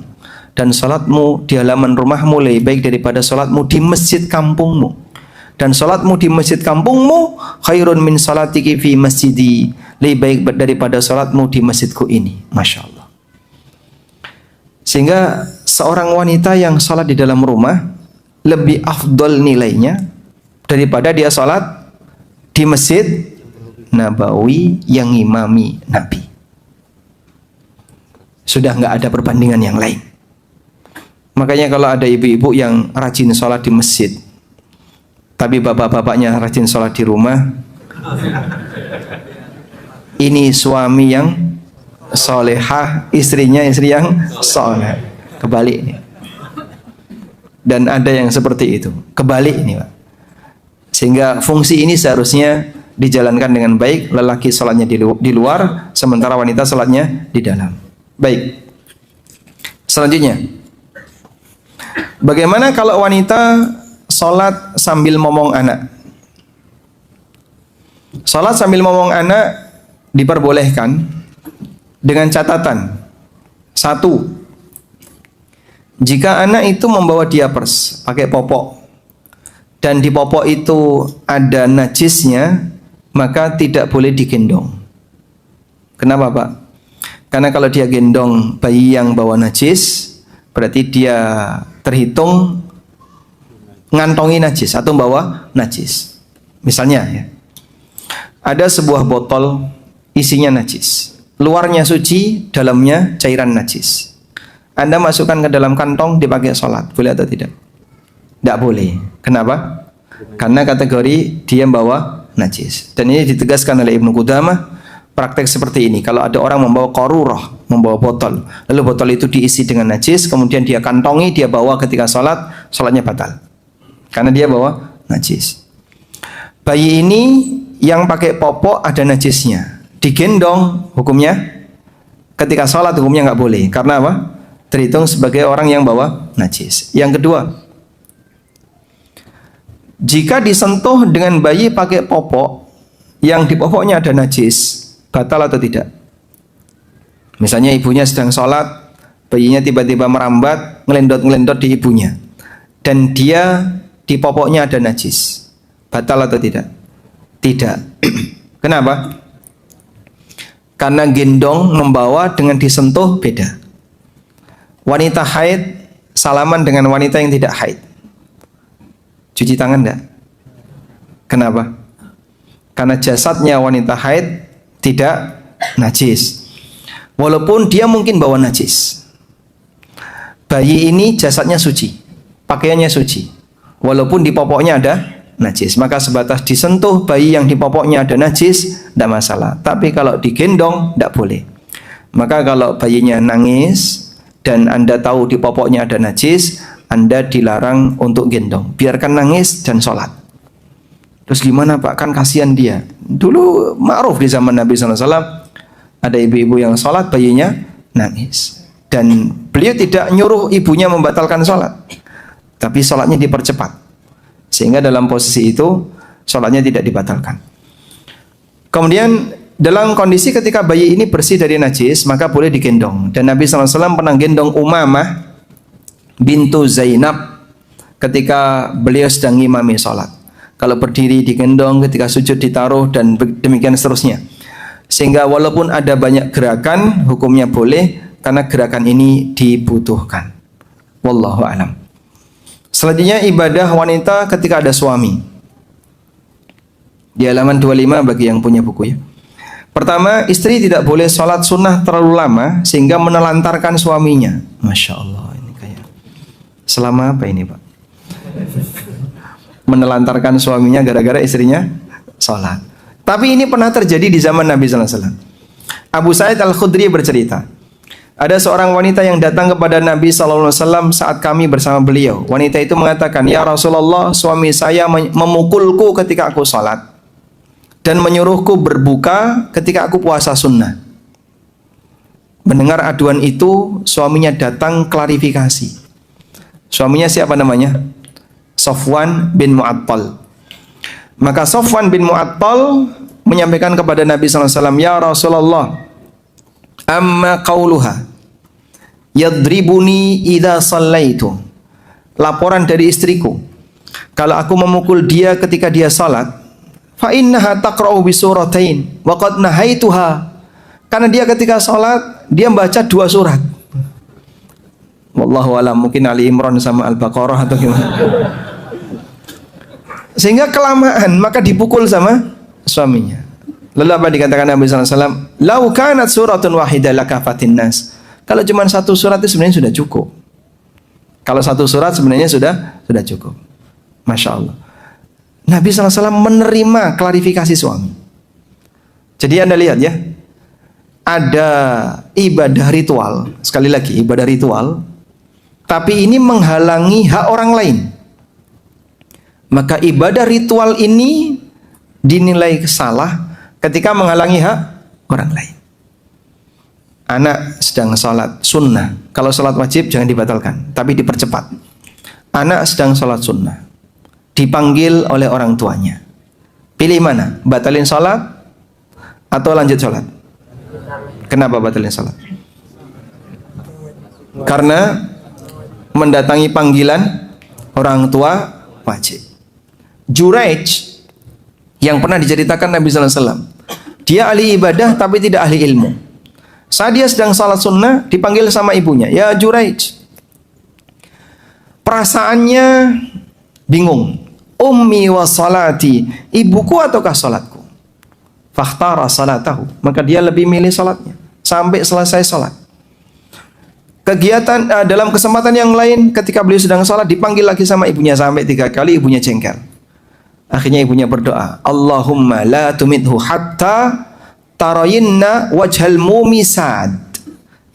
Dan salatmu di halaman rumahmu lebih baik daripada salatmu di masjid kampungmu. Dan salatmu di masjid kampungmu khairun min salatiki fi masjidi, lebih baik daripada salatmu di masjidku ini. Masya Allah. Sehingga seorang wanita yang salat di dalam rumah lebih afdol nilainya daripada dia salat di Masjid Nabawi yang ngimami Nabi. Sudah nggak ada perbandingan yang lain. Makanya kalau ada ibu-ibu yang rajin sholat di masjid, tapi bapak-bapaknya rajin sholat di rumah, ini suami yang solehah, istrinya istri yang soleh. Kebalik ini. Dan ada yang seperti itu. Kebalik ini Pak. Sehingga fungsi ini seharusnya dijalankan dengan baik. Lelaki sholatnya di luar, sementara wanita sholatnya di dalam. Baik. Selanjutnya, bagaimana kalau wanita sholat sambil momong anak? Sholat sambil momong anak diperbolehkan dengan catatan. Satu, jika anak itu membawa diapers, pakai popok, dan di popok itu ada najisnya, maka tidak boleh digendong. Kenapa Pak? Karena kalau dia gendong bayi yang bawa najis, berarti dia terhitung ngantongi najis atau bawa najis. Misalnya ya, ada sebuah botol isinya najis, luarnya suci, dalamnya cairan najis. Anda masukkan ke dalam kantong dipakai sholat, boleh atau tidak? Tidak boleh. Kenapa? Karena kategori dia membawa najis. Dan ini ditegaskan oleh Ibnu Qudamah. Praktek seperti ini, kalau ada orang membawa qarurah, membawa botol, lalu botol itu diisi dengan najis, kemudian dia kantongi, dia bawa ketika sholat, sholatnya batal. Karena dia bawa najis. Bayi ini yang pakai popok ada najisnya, digendong, hukumnya ketika sholat hukumnya nggak boleh. Karena apa? Terhitung sebagai orang yang bawa najis. Yang kedua, jika disentuh dengan bayi pakai popok yang di popoknya ada najis, batal atau tidak? Misalnya ibunya sedang sholat, bayinya tiba-tiba merambat, ngelendot-ngelendot di ibunya, dan dia di popoknya ada najis, batal atau tidak? Tidak. Kenapa? Karena gendong, membawa dengan disentuh beda. wanita haid salaman dengan wanita yang tidak haid, cuci tangan enggak? Kenapa? Karena jasadnya wanita haid tidak najis, walaupun dia mungkin bawa najis. Bayi ini jasadnya suci, pakaiannya suci, walaupun di popoknya ada najis, maka sebatas disentuh bayi yang di popoknya ada najis, tidak masalah. Tapi kalau digendong, tidak boleh. Maka kalau bayinya nangis dan Anda tahu di popoknya ada najis, Anda dilarang untuk gendong. Biarkan nangis dan sholat. Terus gimana Pak? Kan kasihan dia. Dulu ma'ruf di zaman Nabi SAW, ada ibu-ibu yang sholat, bayinya nangis. Dan beliau tidak nyuruh ibunya membatalkan sholat, tapi sholatnya dipercepat. Sehingga dalam posisi itu, sholatnya tidak dibatalkan. Kemudian dalam kondisi ketika bayi ini bersih dari najis, maka boleh digendong. Dan Nabi SAW pernah gendong Umamah bintu Zainab ketika beliau sedang ngimami sholat. Kalau berdiri digendong, ketika sujud ditaruh, dan demikian seterusnya. Sehingga walaupun ada banyak gerakan, hukumnya boleh, karena gerakan ini dibutuhkan. Wallahu a'lam. Selanjutnya ibadah wanita ketika ada suami. Di halaman 25 bagi yang punya buku ya. Pertama, istri tidak boleh sholat sunnah terlalu lama sehingga menelantarkan suaminya. Masya Allah, ini kayak selama apa ini Pak? Menelantarkan suaminya gara-gara istrinya sholat. Tapi ini pernah terjadi di zaman Nabi SAW. Abu Sa'id Al-Khudri bercerita, ada seorang wanita yang datang kepada Nabi SAW saat kami bersama beliau. Wanita itu mengatakan, "Ya Rasulullah, suami saya memukulku ketika aku sholat dan menyuruhku berbuka ketika aku puasa sunnah." Mendengar aduan itu, suaminya datang klarifikasi. Suaminya siapa namanya? Safwan bin Mu'attal. Maka Safwan bin Mu'attal menyampaikan kepada Nabi SAW, "Ya Rasulullah, amma qauluha yadribuni idza sallaitu." Laporan dari istriku, kalau aku memukul dia ketika dia salat, fa innaha taqra'u bi suratain wa qad nahaituha. Karena dia ketika salat dia membaca 2 surat. Wallahu alam, mungkin Ali Imran sama Al-Baqarah atau gimana. Sehingga kelamaan maka dipukul sama suaminya. Lalu apa dikatakan Nabi SAW? "Lau kanat suratun wahidah lakafatin nas." Kalau cuma 1 surat itu sebenarnya sudah cukup. Kalau 1 surat sebenarnya sudah cukup. Masya Allah. Nabi SAW menerima klarifikasi suami. Jadi Anda lihat ya, ada ibadah ritual. Sekali lagi ibadah ritual, tapi ini menghalangi hak orang lain. Maka ibadah ritual ini dinilai salah ketika menghalangi hak orang lain. Anak sedang sholat sunnah, kalau sholat wajib jangan dibatalkan, tapi dipercepat. Anak sedang sholat sunnah, dipanggil oleh orang tuanya. Pilih mana? Batalin sholat atau lanjut sholat? Kenapa batalin sholat? Karena mendatangi panggilan orang tua wajib. Juraij yang pernah diceritakan Nabi SAW, dia ahli ibadah tapi tidak ahli ilmu. Saat dia sedang salat sunnah, dipanggil sama ibunya, "Ya Juraij." Perasaannya bingung. "Ummi wa salati," ibuku ataukah salatku? Fakhtara salatahu, maka dia lebih milih salatnya sampai selesai salat. Kegiatan dalam kesempatan yang lain, ketika beliau sedang salat, dipanggil lagi sama ibunya sampai 3 kali, ibunya jengkel. Akhirnya ibunya berdoa, "Allahumma la tumidhu hatta tarayinna wajhal mumisad."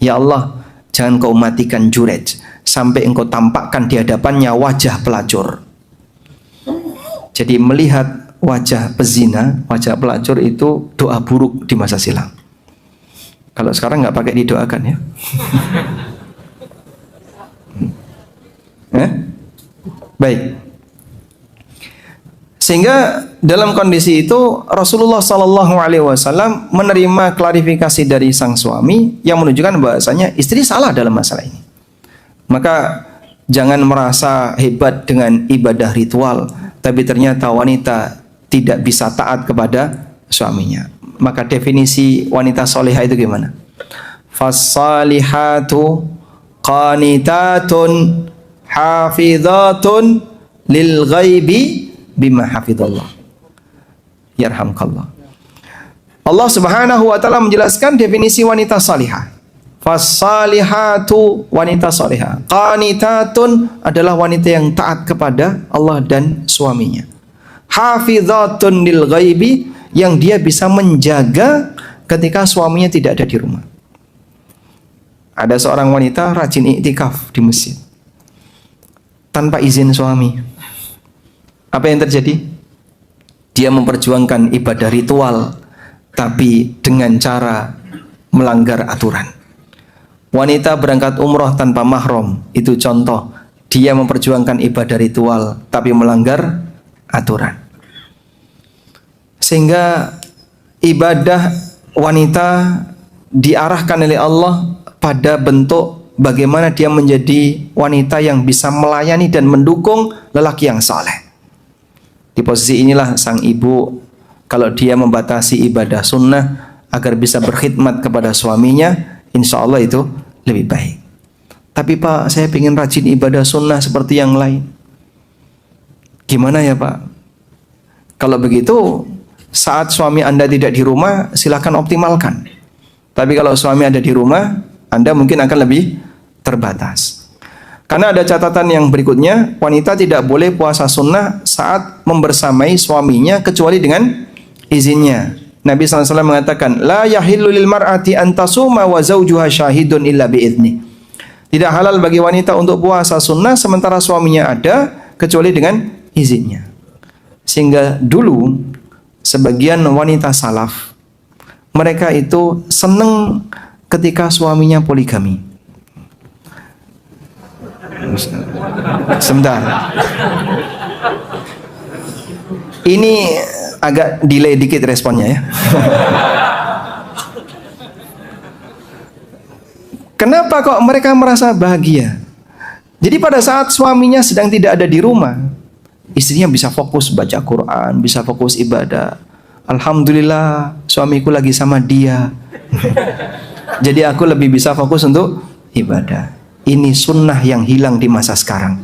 Ya Allah, jangan kau matikan Juraij sampai engkau tampakkan di hadapannya wajah pelacur. Jadi melihat wajah pezina, wajah pelacur itu doa buruk di masa silam. Kalau sekarang nggak pakai didoakan ya. Baik. Sehingga dalam kondisi itu Rasulullah SAW menerima klarifikasi dari sang suami yang menunjukkan bahasanya istri salah dalam masalah ini. Maka jangan merasa hebat dengan ibadah ritual, tapi ternyata wanita tidak bisa taat kepada suaminya. Maka definisi wanita solehah itu gimana? Fassalihatu qanitatun hafizatun lil ghaibi bima hafizallah. Yarhamkallah. Allah Subhanahu wa taala menjelaskan definisi wanita salihah. Fasalihatu, wanita salihah. Qanitatun adalah wanita yang taat kepada Allah dan suaminya. Hafizatun lil ghaibi, yang dia bisa menjaga ketika suaminya tidak ada di rumah. Ada seorang wanita rajin iktikaf di masjid tanpa izin suami. Apa yang terjadi? Dia memperjuangkan ibadah ritual tapi dengan cara melanggar aturan. Wanita berangkat umroh tanpa mahram, itu contoh dia memperjuangkan ibadah ritual tapi melanggar aturan. Sehingga ibadah wanita diarahkan oleh Allah pada bentuk bagaimana dia menjadi wanita yang bisa melayani dan mendukung lelaki yang saleh. Di posisi inilah sang ibu, kalau dia membatasi ibadah sunnah agar bisa berkhidmat kepada suaminya, insya Allah itu lebih baik. Tapi Pak, saya ingin rajin ibadah sunnah seperti yang lain. Gimana ya Pak? Kalau begitu, saat suami Anda tidak di rumah, silakan optimalkan. Tapi kalau suami ada di rumah, Anda mungkin akan lebih terbatas. Karena ada catatan yang berikutnya, wanita tidak boleh puasa sunnah saat membersamai suaminya kecuali dengan izinnya. Nabi SAW mengatakan, la yahillu lil mar'ati an tasuma wa zawjuha syahidun illa bi'idznih. Tidak halal bagi wanita untuk puasa sunnah sementara suaminya ada kecuali dengan izinnya. Sehingga dulu sebagian wanita salaf, mereka itu senang ketika suaminya poligami. Sebentar. Ini agak delay dikit responnya ya. Kenapa kok mereka merasa bahagia? Jadi pada saat suaminya sedang tidak ada di rumah, istrinya bisa fokus baca Quran, bisa fokus ibadah. Alhamdulillah, suamiku lagi sama dia. Jadi aku lebih bisa fokus untuk ibadah. Ini sunnah yang hilang di masa sekarang.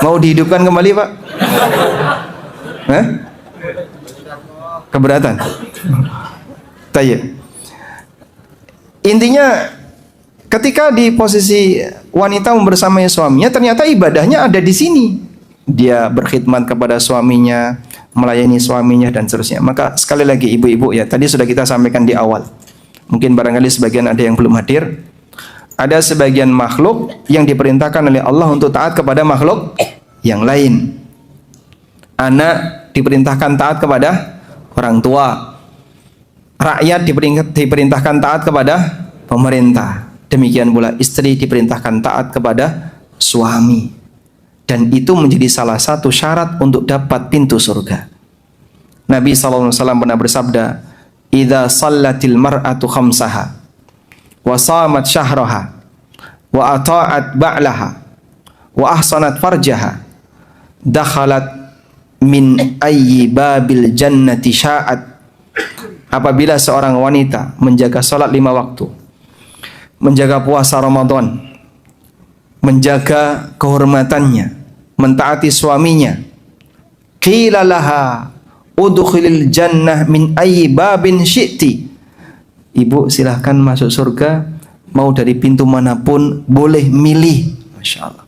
Mau dihidupkan kembali Pak? Keberatan? Tayyib. Intinya ketika di posisi wanita membersamai suaminya, ternyata ibadahnya ada di sini. Dia berkhidmat kepada suaminya, melayani suaminya dan seterusnya. Maka sekali lagi ibu-ibu ya, tadi sudah kita sampaikan di awal. Mungkin barangkali sebagian ada yang belum hadir. Ada sebagian makhluk yang diperintahkan oleh Allah untuk taat kepada makhluk yang lain. Anak diperintahkan taat kepada orang tua. Rakyat diperintahkan taat kepada pemerintah. Demikian pula istri diperintahkan taat kepada suami. Dan itu menjadi salah satu syarat untuk dapat pintu surga. Nabi SAW pernah bersabda, "Idza sallatil mar'atu khamsaha wa shamat syahraha wa ata'at ba'laha wa ahsanat farjaha dakhalat min ayyi babil jannati sya'at." Apabila seorang wanita menjaga salat 5 waktu, menjaga puasa Ramadan, menjaga kehormatannya, mentaati suaminya, qila laha udkhilil jannah min ayyi babin syi'ti. Ibu silahkan masuk surga, mau dari pintu manapun, boleh milih. Masya Allah.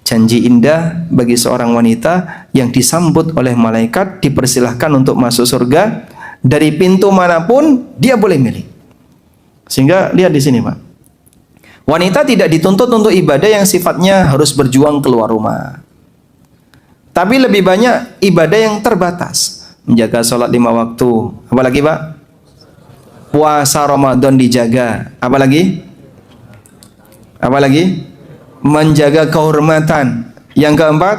Janji indah bagi seorang wanita yang disambut oleh malaikat, dipersilahkan untuk masuk surga dari pintu manapun, dia boleh milih. Sehingga lihat di sini Pak, wanita tidak dituntut untuk ibadah yang sifatnya harus berjuang keluar rumah. Tapi lebih banyak ibadah yang terbatas. Menjaga sholat 5 waktu. Apalagi Pak? Puasa Ramadan dijaga. Apalagi? Apalagi? Menjaga kehormatan. Yang keempat,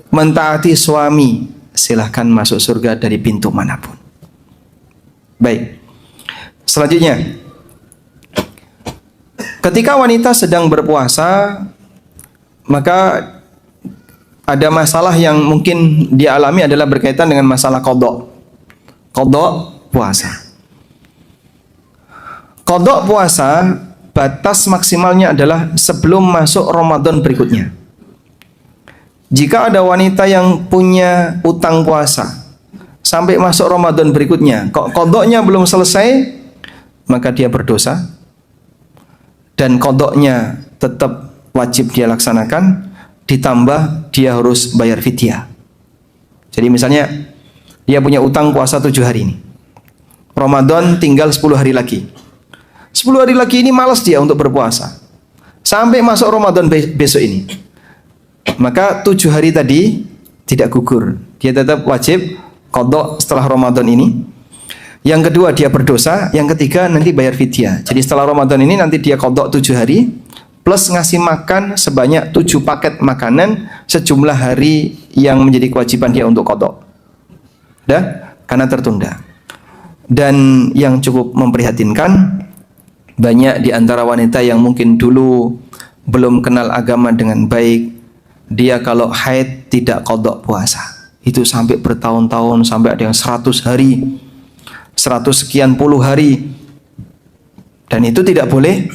mentaati suami. Silahkan masuk surga dari pintu manapun. Baik. Selanjutnya, ketika wanita sedang berpuasa, maka ada masalah yang mungkin dia alami adalah berkaitan dengan masalah qadha puasa. Qadha puasa batas maksimalnya adalah sebelum masuk Ramadan berikutnya. Jika ada wanita yang punya utang puasa sampai masuk Ramadan berikutnya, kok qadhanya belum selesai, maka dia berdosa dan qadhanya tetap wajib dia laksanakan, ditambah dia harus bayar fidyah. Jadi misalnya dia punya utang puasa 7 hari ini, Ramadan tinggal 10 hari lagi. 10 hari lagi ini malas dia untuk berpuasa sampai masuk Ramadan besok ini, maka 7 hari tadi tidak gugur, dia tetap wajib qadha setelah Ramadan ini. Yang kedua dia berdosa, yang ketiga nanti bayar fidyah. Jadi setelah Ramadan ini nanti dia qadha 7 hari plus ngasih makan sebanyak 7 paket makanan sejumlah hari yang menjadi kewajiban dia untuk qadha. Karena tertunda. Dan yang cukup memprihatinkan, banyak di antara wanita yang mungkin dulu belum kenal agama dengan baik, dia kalau haid tidak qadha puasa. Itu sampai bertahun-tahun, sampai ada yang 100 hari, 100 sekian puluh hari. Dan itu tidak boleh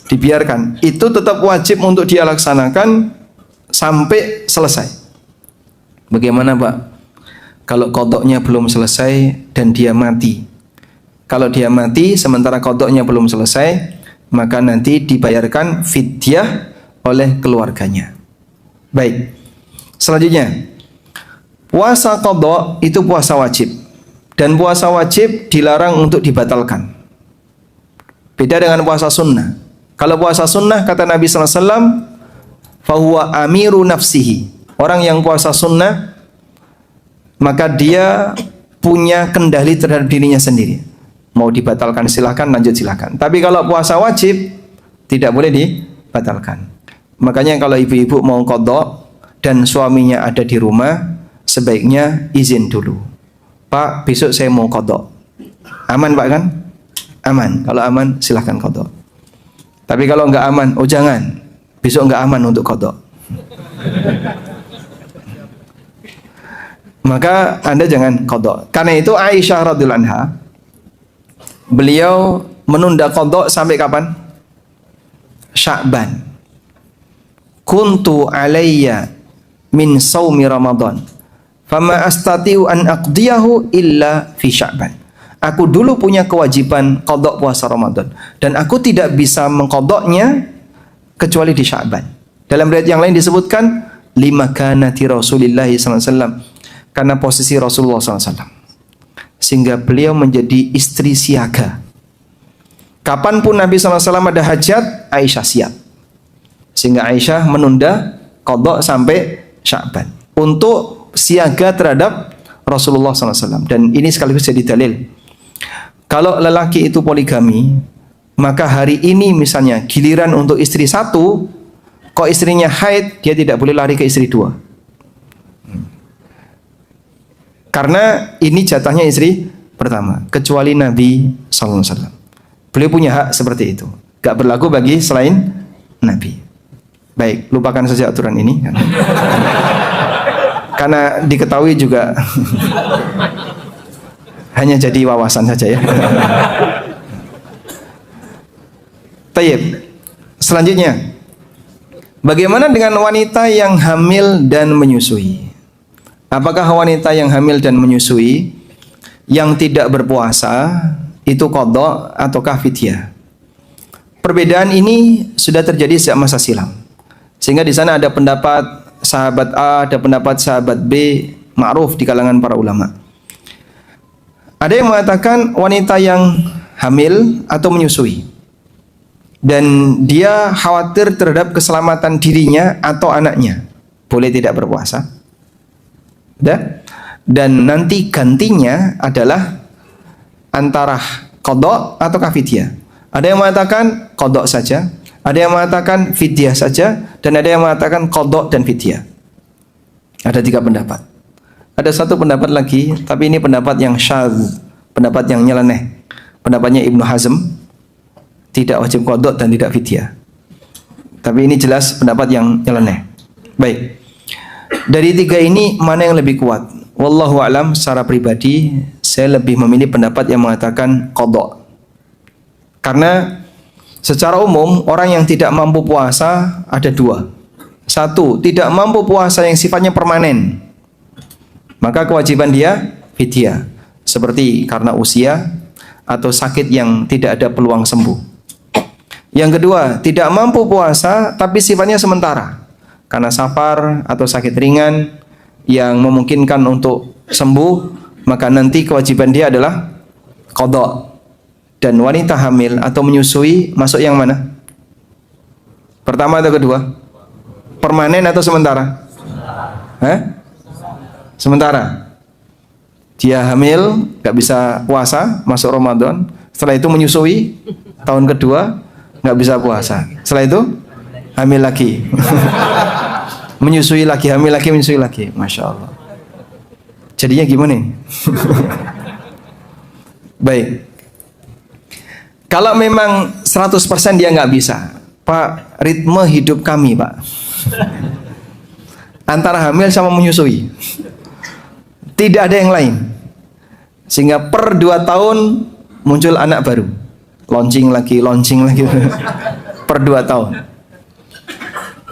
dibiarkan. Itu tetap wajib untuk dia laksanakan sampai selesai. Bagaimana Pak? Kalau qadhanya belum selesai dan dia mati. Kalau dia mati sementara qadhanya belum selesai, maka nanti dibayarkan fidyah oleh keluarganya. Baik. Selanjutnya, puasa qadha itu puasa wajib. Dan puasa wajib dilarang untuk dibatalkan. Beda dengan puasa sunnah. Kalau puasa sunnah kata Nabi SAW, fahuwa amiru nafsihi. Orang yang puasa sunnah, maka dia punya kendali terhadap dirinya sendiri. Mau dibatalkan silahkan, lanjut silahkan. Tapi kalau puasa wajib tidak boleh dibatalkan. Makanya kalau ibu-ibu mau qadha dan suaminya ada di rumah, sebaiknya izin dulu. Pak, besok saya mau qadha. Aman Pak kan? Aman. Kalau aman silahkan qadha. Tapi kalau enggak aman, oh jangan. Besok enggak aman untuk qadha. Maka Anda jangan qadha. Karena itu Aisyah radhiyallahu anha, beliau menunda qadha sampai kapan? Sya'ban. Kuntu alayya min saumi Ramadan, fama astati'u an aqdiyahu illa fi Sya'ban. Aku dulu punya kewajiban qadha puasa Ramadan dan aku tidak bisa mengqadhanya kecuali di Sya'ban. Dalam riwayat yang lain disebutkan lima kanati Rasulillah sallallahu alaihi wasallam, karena posisi Rasulullah sallallahu alaihi wasallam, sehingga beliau menjadi istri siaga. Kapanpun Nabi SAW ada hajat, Aisyah siap. Sehingga Aisyah menunda qadha sampai Sya'ban untuk siaga terhadap Rasulullah SAW. Dan ini sekaligus jadi dalil. Kalau lelaki itu poligami, maka hari ini misalnya giliran untuk istri satu, kok istrinya haid, dia tidak boleh lari ke istri dua. Karena ini jatahnya istri pertama, kecuali Nabi SAW. Beliau punya hak seperti itu, gak berlaku bagi selain Nabi. Baik, lupakan saja aturan ini, karena diketahui juga hanya jadi wawasan saja ya. Tayyib. Selanjutnya, bagaimana dengan wanita yang hamil dan menyusui? Apakah wanita yang hamil dan menyusui yang tidak berpuasa itu qadha ataukah fidyah? Perbedaan ini sudah terjadi sejak masa silam. Sehingga di sana ada pendapat sahabat A, ada pendapat sahabat B, ma'ruf di kalangan para ulama. Ada yang mengatakan wanita yang hamil atau menyusui dan dia khawatir terhadap keselamatan dirinya atau anaknya, boleh tidak berpuasa. Dan nanti gantinya adalah antara qadha atau fidyah. Ada yang mengatakan qadha saja, ada yang mengatakan fidyah saja, dan ada yang mengatakan qadha dan fidyah. Ada 3 pendapat. Ada satu pendapat lagi, tapi ini pendapat yang syadz, pendapat yang nyeleneh. Pendapatnya Ibnu Hazm, tidak wajib qadha dan tidak fidyah. Tapi ini jelas pendapat yang nyeleneh. Baik. Dari 3 ini mana yang lebih kuat? Wallahu a'lam, secara pribadi saya lebih memilih pendapat yang mengatakan qadha. Karena secara umum orang yang tidak mampu puasa ada dua. Satu, tidak mampu puasa yang sifatnya permanen, maka kewajiban dia fidyah, seperti karena usia atau sakit yang tidak ada peluang sembuh. Yang kedua, tidak mampu puasa tapi sifatnya sementara, karena safar atau sakit ringan yang memungkinkan untuk sembuh, maka nanti kewajiban dia adalah qadha. Dan wanita hamil atau menyusui masuk yang mana? Pertama atau kedua? Permanen atau sementara? Sementara. Dia hamil, gak bisa puasa, masuk Ramadan. Setelah itu menyusui, tahun kedua gak bisa puasa. Setelah itu hamil lagi. Menyusui lagi, hamil lagi, menyusui lagi. Masya Allah. Jadinya gimana nih? Baik. Kalau memang 100% dia nggak bisa, Pak, ritme hidup kami, Pak, antara hamil sama menyusui, tidak ada yang lain, sehingga per 2 tahun muncul anak baru, launching lagi, per 2 tahun.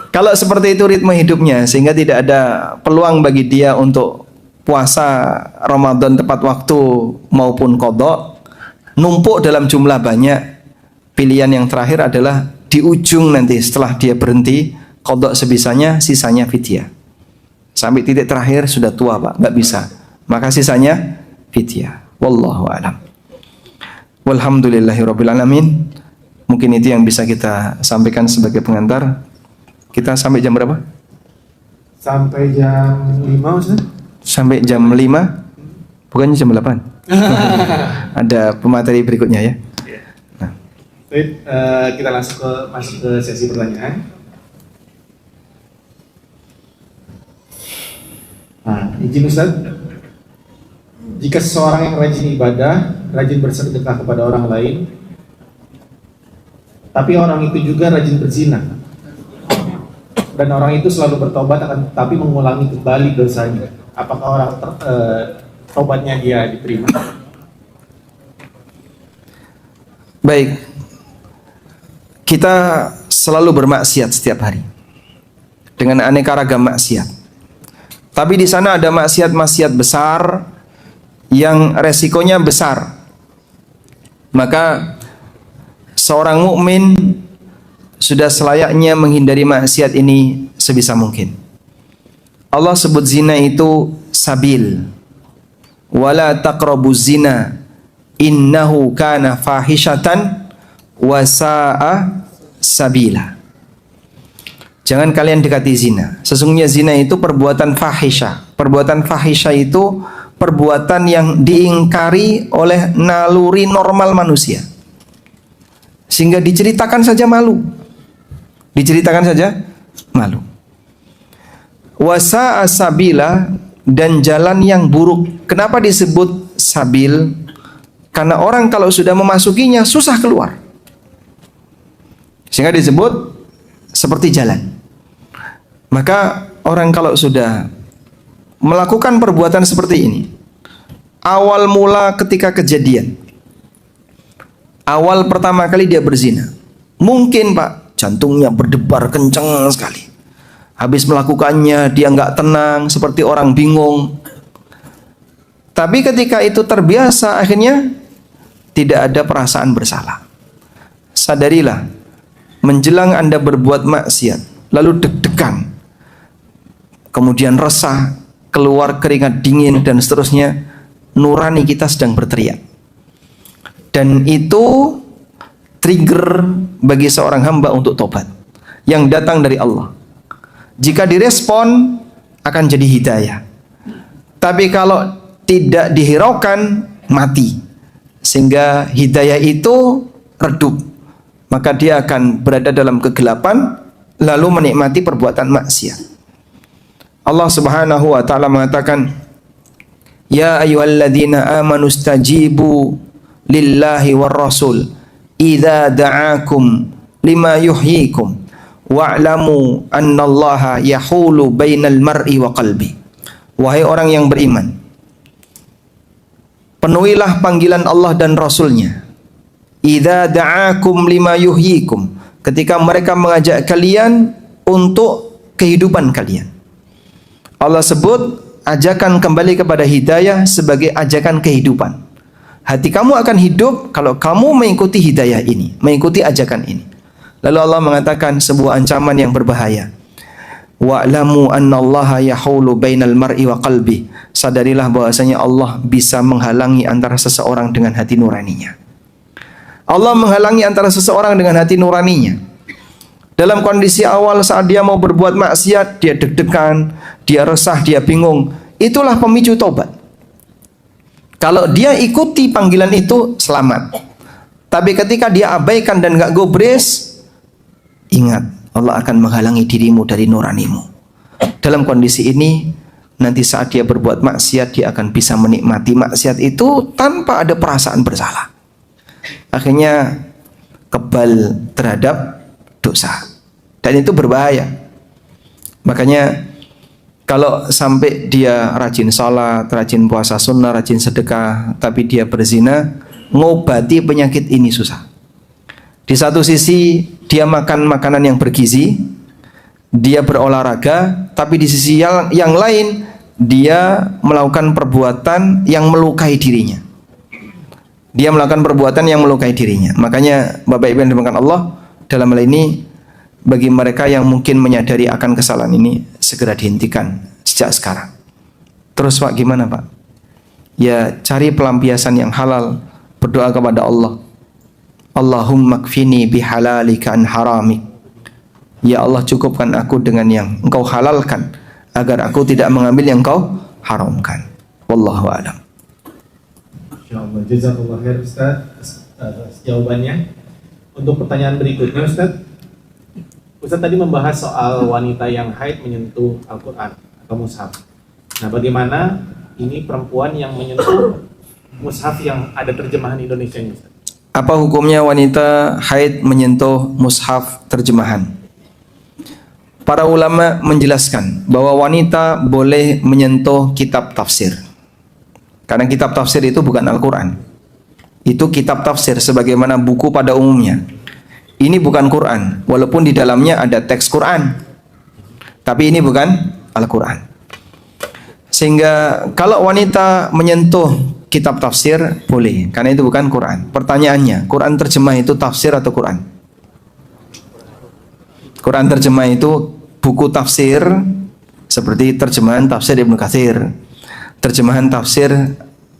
Kalau seperti itu ritme hidupnya, sehingga tidak ada peluang bagi dia untuk puasa Ramadan tepat waktu maupun qadha, numpuk dalam jumlah banyak, pilihan yang terakhir adalah di ujung nanti setelah dia berhenti qadha sebisanya, sisanya fidyah. Sampai titik terakhir sudah tua, Pak, nggak bisa, maka sisanya fidyah. Wallahu a'lam. Walhamdulillahirabbil alamin. Mungkin itu yang bisa kita sampaikan sebagai pengantar. Kita sampai jam berapa? Sampai jam 5, Ustaz. Sampai jam 5? Bukannya jam 8? Ada pemateri berikutnya ya. Nah. Baik, kita langsung masuk ke sesi pertanyaan. Nah, izin Ustaz, jika seseorang yang rajin ibadah, rajin bersedekah kepada orang lain, tapi orang itu juga rajin berzina, dan orang itu selalu bertobat akan tapi mengulangi kembali dosanya, apakah orang tobatnya dia diterima? Baik, kita selalu bermaksiat setiap hari dengan aneka ragam maksiat. Tapi di sana ada maksiat-maksiat besar yang resikonya besar. Maka seorang mukmin sudah selayaknya menghindari maksiat ini sebisa mungkin. Allah sebut zina itu sabil. Wala taqrabuz zina innahu kana fahishatan wa sa'a sabila. Jangan kalian dekati zina. Sesungguhnya zina itu perbuatan fahisha. Perbuatan fahisha itu perbuatan yang diingkari oleh naluri normal manusia, sehingga diceritakan saja malu. Diceritakan saja malu. Wa sa'a sabila, dan jalan yang buruk. Kenapa disebut sabil? Karena orang kalau sudah memasukinya susah keluar, sehingga disebut seperti jalan. Maka orang kalau sudah melakukan perbuatan seperti ini, awal mula ketika kejadian, awal pertama kali dia berzina, mungkin Pak, jantungnya berdebar kencang sekali. Habis melakukannya dia nggak tenang, seperti orang bingung. Tapi ketika itu terbiasa, akhirnya tidak ada perasaan bersalah. Sadarilah, menjelang Anda berbuat maksiat, lalu deg-degan, kemudian resah, keluar keringat dingin dan seterusnya, nurani kita sedang berteriak. Dan itu trigger bagi seorang hamba untuk tobat yang datang dari Allah. Jika direspon akan jadi hidayah. Tapi kalau tidak dihiraukan, mati. Sehingga hidayah itu redup. Maka dia akan berada dalam kegelapan, lalu menikmati perbuatan maksiat. Allah Subhanahu wa taala mengatakan, ya ayyuhalladzina amanu stajibu lillahi war rasul idza da'akum lima yuhyikum wa'lamu annallaha yahulu bainal mar'i wa qalbi. Wahai orang yang beriman, penuhilah panggilan Allah dan Rasulnya idza da'akum lima yuhyikum, ketika mereka mengajak kalian untuk kehidupan kalian. Allah sebut ajakan kembali kepada hidayah sebagai ajakan kehidupan. Hati kamu akan hidup kalau kamu mengikuti hidayah ini, mengikuti ajakan ini. Lalu Allah mengatakan sebuah ancaman yang berbahaya. Wa'lamu annallaha yahulu bainal mar'i wa qalbi. Sadarilah bahwasanya Allah bisa menghalangi antara seseorang dengan hati nuraninya. Allah menghalangi antara seseorang dengan hati nuraninya. Dalam kondisi awal saat dia mau berbuat maksiat, dia deg-degan, dia resah, dia bingung. Itulah pemicu taubat. Kalau dia ikuti panggilan itu, selamat. Tapi ketika dia abaikan dan gak gubris, ingat, Allah akan menghalangi dirimu dari nuranimu. Dalam kondisi ini, nanti saat dia berbuat maksiat, dia akan bisa menikmati maksiat itu tanpa ada perasaan bersalah. Akhirnya kebal terhadap dosa. Dan itu berbahaya. Makanya kalau sampai dia rajin salat, rajin puasa sunnah, rajin sedekah, tapi dia berzina, ngobati penyakit ini susah. Di satu sisi dia makan makanan yang bergizi, dia berolahraga, tapi di sisi yang lain dia melakukan perbuatan yang melukai dirinya. Dia melakukan perbuatan yang melukai dirinya. Makanya Bapak Ibu yang dimakan Allah, dalam hal ini bagi mereka yang mungkin menyadari akan kesalahan ini, segera dihentikan sejak sekarang. Terus Pak, gimana Pak? Ya cari pelampiasan yang halal, berdoa kepada Allah. Allahumma kfini bihalalika an haramik. Ya Allah, cukupkan aku dengan yang Engkau halalkan, agar aku tidak mengambil yang Engkau haramkan. Wallahu a'lam. Insyaallah, jazakallah khair Ustaz atas jawabannya. Untuk pertanyaan berikutnya Ustaz tadi membahas soal wanita yang haid menyentuh Al-Quran atau mushaf. Nah, bagaimana ini perempuan yang menyentuh mushaf yang ada terjemahan Indonesianya, Ustaz? Apa hukumnya wanita haid menyentuh mushaf terjemahan? Para ulama menjelaskan bahwa wanita boleh menyentuh kitab tafsir. Karena kitab tafsir itu bukan Al-Quran. Itu kitab tafsir sebagaimana buku pada umumnya. Ini bukan Quran, walaupun di dalamnya ada teks Quran, tapi ini bukan Al-Quran. Sehingga kalau wanita menyentuh kitab tafsir boleh, karena itu bukan Quran. Pertanyaannya, Quran terjemah itu tafsir atau Quran? Quran terjemah itu buku tafsir seperti terjemahan tafsir Ibnu Katsir, terjemahan tafsir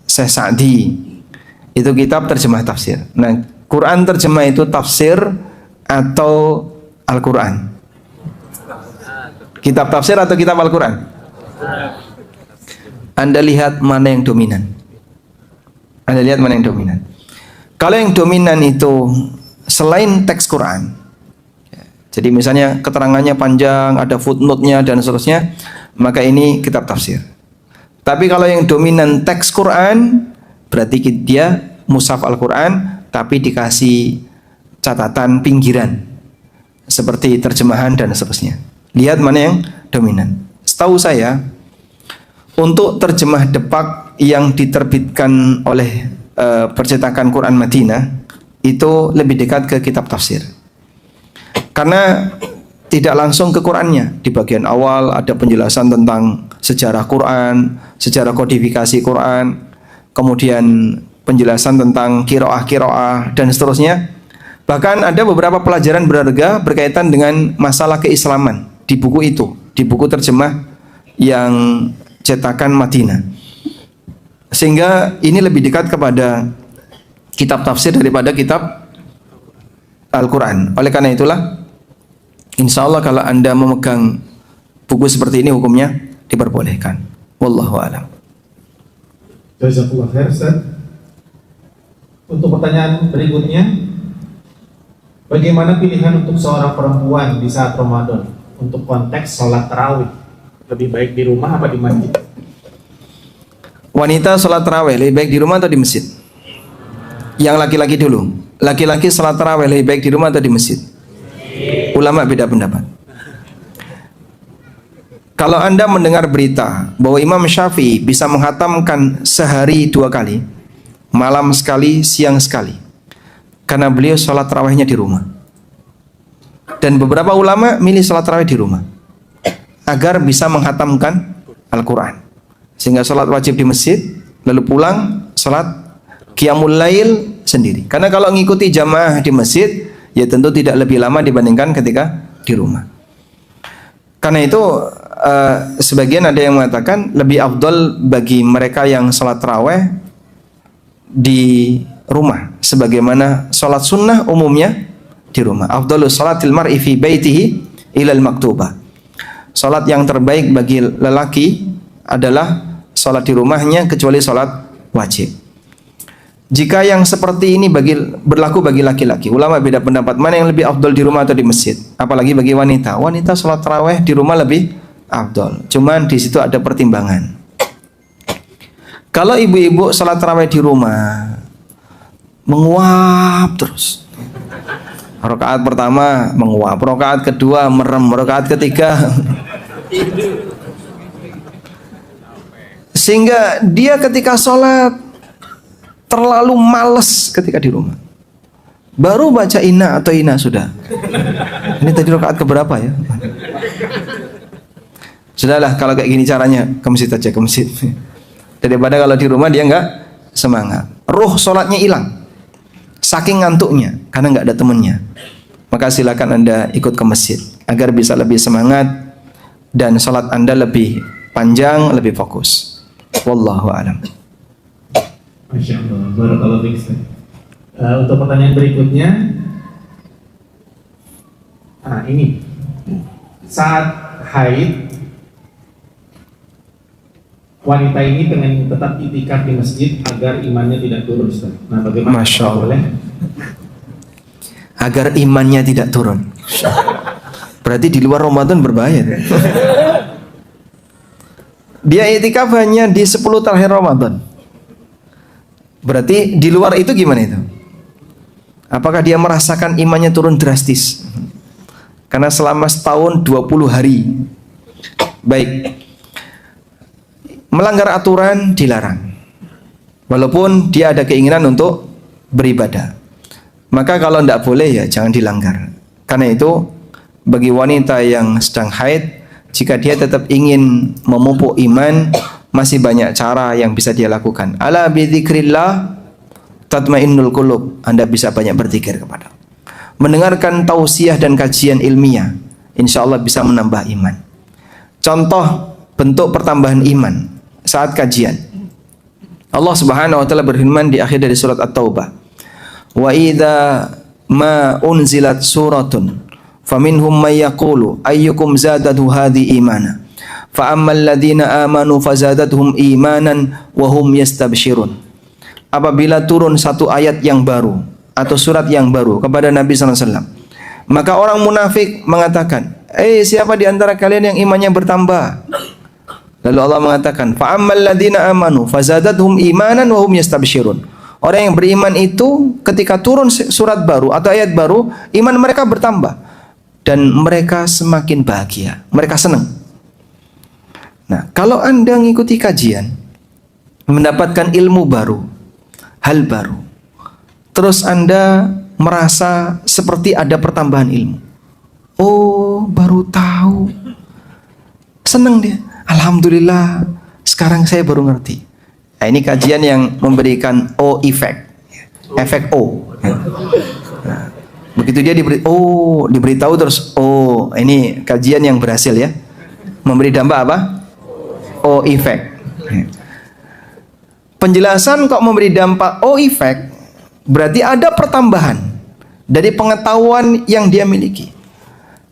Syekh Sa'di. Itu kitab terjemah tafsir. Nah, Quran terjemah itu tafsir atau Al-Quran? Kitab tafsir atau kitab Al-Quran? Anda lihat mana yang dominan. Anda lihat mana yang dominan. Kalau yang dominan itu selain teks Quran, jadi misalnya keterangannya panjang, ada footnote-nya dan seterusnya, maka ini kitab tafsir. Tapi kalau yang dominan teks Quran, berarti dia mushaf Al-Quran, tapi dikasih catatan pinggiran seperti terjemahan dan seterusnya. Lihat mana yang dominan. Setahu saya, untuk terjemah Depak yang diterbitkan oleh percetakan Quran Madinah itu lebih dekat ke kitab tafsir. Karena tidak langsung ke Qurannya. Di bagian awal ada penjelasan tentang sejarah Quran, sejarah kodifikasi Quran, kemudian penjelasan tentang kiroah dan seterusnya. Bahkan ada beberapa pelajaran berharga berkaitan dengan masalah keislaman di buku itu, di buku terjemah yang cetakan Madinah. Sehingga ini lebih dekat kepada kitab tafsir daripada kitab Al-Quran. Oleh karena itulah, insya Allah kalau Anda memegang buku seperti ini, hukumnya diperbolehkan. Wallahu a'lam. Jazakallah khair Ustaz. Untuk pertanyaan berikutnya, bagaimana pilihan untuk seorang perempuan di saat Ramadan untuk konteks sholat tarawih? Lebih baik di rumah apa di masjid? Wanita sholat tarawih lebih baik di rumah atau di masjid? Yang laki-laki dulu. Laki-laki sholat tarawih lebih baik di rumah atau di masjid? Ulama beda pendapat. Kalau Anda mendengar berita bahwa Imam Syafi'i bisa menghatamkan sehari 2 kali, malam sekali, siang sekali, karena beliau sholat tarawihnya di rumah. Dan beberapa ulama milih sholat tarawih di rumah agar bisa menghatamkan Al-Quran, sehingga sholat wajib di masjid, lalu pulang sholat qiyamul lail sendiri. Karena kalau ngikuti jamaah di masjid, ya tentu tidak lebih lama dibandingkan ketika di rumah. Karena itu sebagian ada yang mengatakan lebih afdol bagi mereka yang sholat tarawih di rumah, sebagaimana sholat sunnah umumnya di rumah. Afdalus sholatil mar'i fi baitihi ilal maktubah. Sholat yang terbaik bagi lelaki adalah sholat di rumahnya kecuali sholat wajib. Jika yang seperti ini berlaku bagi laki-laki, ulama beda pendapat mana yang lebih afdol di rumah atau di masjid. Apalagi bagi wanita, wanita sholat tarawih di rumah lebih afdol. Cuman di situ ada pertimbangan. Kalau ibu-ibu sholat tarawih di rumah, menguap terus. Rakaat pertama menguap, rakaat kedua merem, rakaat ketiga sehingga dia ketika sholat terlalu males ketika di rumah. Baru baca inna atau ina sudah. Ini tadi rakaat keberapa ya? Sudahlah, kalau kayak gini caranya ke masjid aja, ke masjid. Daripada kalau di rumah dia nggak semangat, ruh sholatnya hilang saking ngantuknya karena nggak ada temennya. Maka silakan Anda ikut ke masjid agar bisa lebih semangat dan sholat Anda lebih panjang, lebih fokus. Wallahu a'lam. Masya Allah, barakallahu fiik. Untuk pertanyaan berikutnya, ini saat haid wanita ini pengen tetap itikaf di masjid agar imannya tidak turun, Ustaz. Nah, bagaimana? Masya Allah. Boleh? Agar imannya tidak turun. Berarti di luar Ramadan berbahaya. Dia itikaf hanya di 10 terakhir Ramadan. Berarti di luar itu gimana itu? Apakah dia merasakan imannya turun drastis? Karena selama setahun 20 hari. Baik. Melanggar aturan dilarang. Walaupun dia ada keinginan untuk beribadah. Maka kalau tidak boleh ya jangan dilanggar. Karena itu bagi wanita yang sedang haid, jika dia tetap ingin memupuk iman, masih banyak cara yang bisa dia lakukan. Ala bidzikrillah tatmainnul qulub. Anda bisa banyak berzikir kepada. Mendengarkan tausiah dan kajian ilmiah, insya Allah bisa menambah iman. Contoh bentuk pertambahan iman saat kajian. Allah Subhanahu wa taala berfirman di akhir dari surat At-Taubah. Wa idza ma unzilat suratun faminhum may yaqulu ayyukum zadatu hadhi imana fa ammal ladzina amanu fazadatuhum imanan wa hum yastabshirun. Apabila turun satu ayat yang baru atau surat yang baru kepada Nabi sallallahu alaihi wasallam, maka orang munafik mengatakan, siapa di antara kalian yang imannya bertambah? Lalu Allah mengatakan, fa ammal ladzina amanu fazadatuhum imanan wa hum yastabshirun. Orang yang beriman itu ketika turun surat baru atau ayat baru, iman mereka bertambah dan mereka semakin bahagia, mereka senang. Nah, kalau Anda mengikuti kajian, mendapatkan ilmu baru, hal baru, terus Anda merasa seperti ada pertambahan ilmu. Oh, baru tahu. Senang dia. Alhamdulillah, sekarang saya baru ngerti. Nah, ini kajian yang memberikan O effect, efek O. Nah, begitu dia diberitahu terus, ini kajian yang berhasil ya, memberi dampak apa? O effect. Penjelasan kok memberi dampak O effect, berarti ada pertambahan dari pengetahuan yang dia miliki.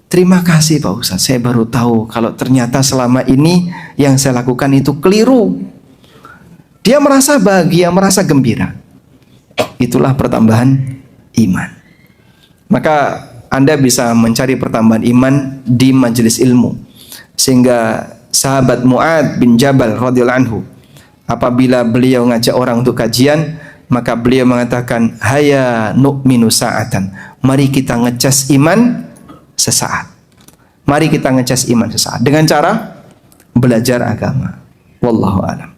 Terima kasih Pak Ustaz, saya baru tahu kalau ternyata selama ini yang saya lakukan itu keliru. Dia merasa bahagia, merasa gembira. Itulah pertambahan iman. Maka Anda bisa mencari pertambahan iman di majelis ilmu. Sehingga sahabat Mu'ad bin Jabal radhiyallahu anhu, apabila beliau ngajak orang untuk kajian, maka beliau mengatakan, "Haya nu'minu sa'atan." Mari kita ngecas iman sesaat. Mari kita ngecas iman sesaat dengan cara belajar agama. Wallahu a'lam.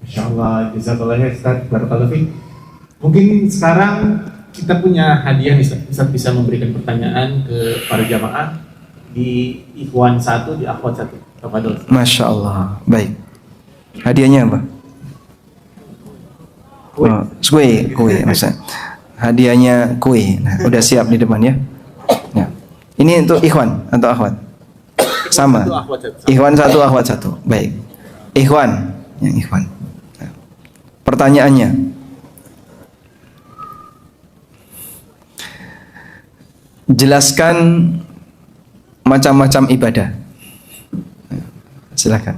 Insyaallah, jazakallahu khair Ustaz, barakallahu fiik. Mungkin sekarang kita punya hadiah nih, Ustaz bisa memberikan pertanyaan ke para jamaah di Ikhwan 1, di Akhwat 1. Tafadhol. Masya Allah. Baik. Hadiahnya apa? Kue. Oh, kue, masa. Hadiahnya kue. Nah, udah siap di depan ya. Ya. Ini untuk Ikhwan atau Akhwat? Sama. Itu Akhwat 1. Ikhwan 1, Akhwat 1. Baik. Ikhwan, yang Ikhwan. Nah. Pertanyaannya. Jelaskan macam-macam ibadah. Silakan.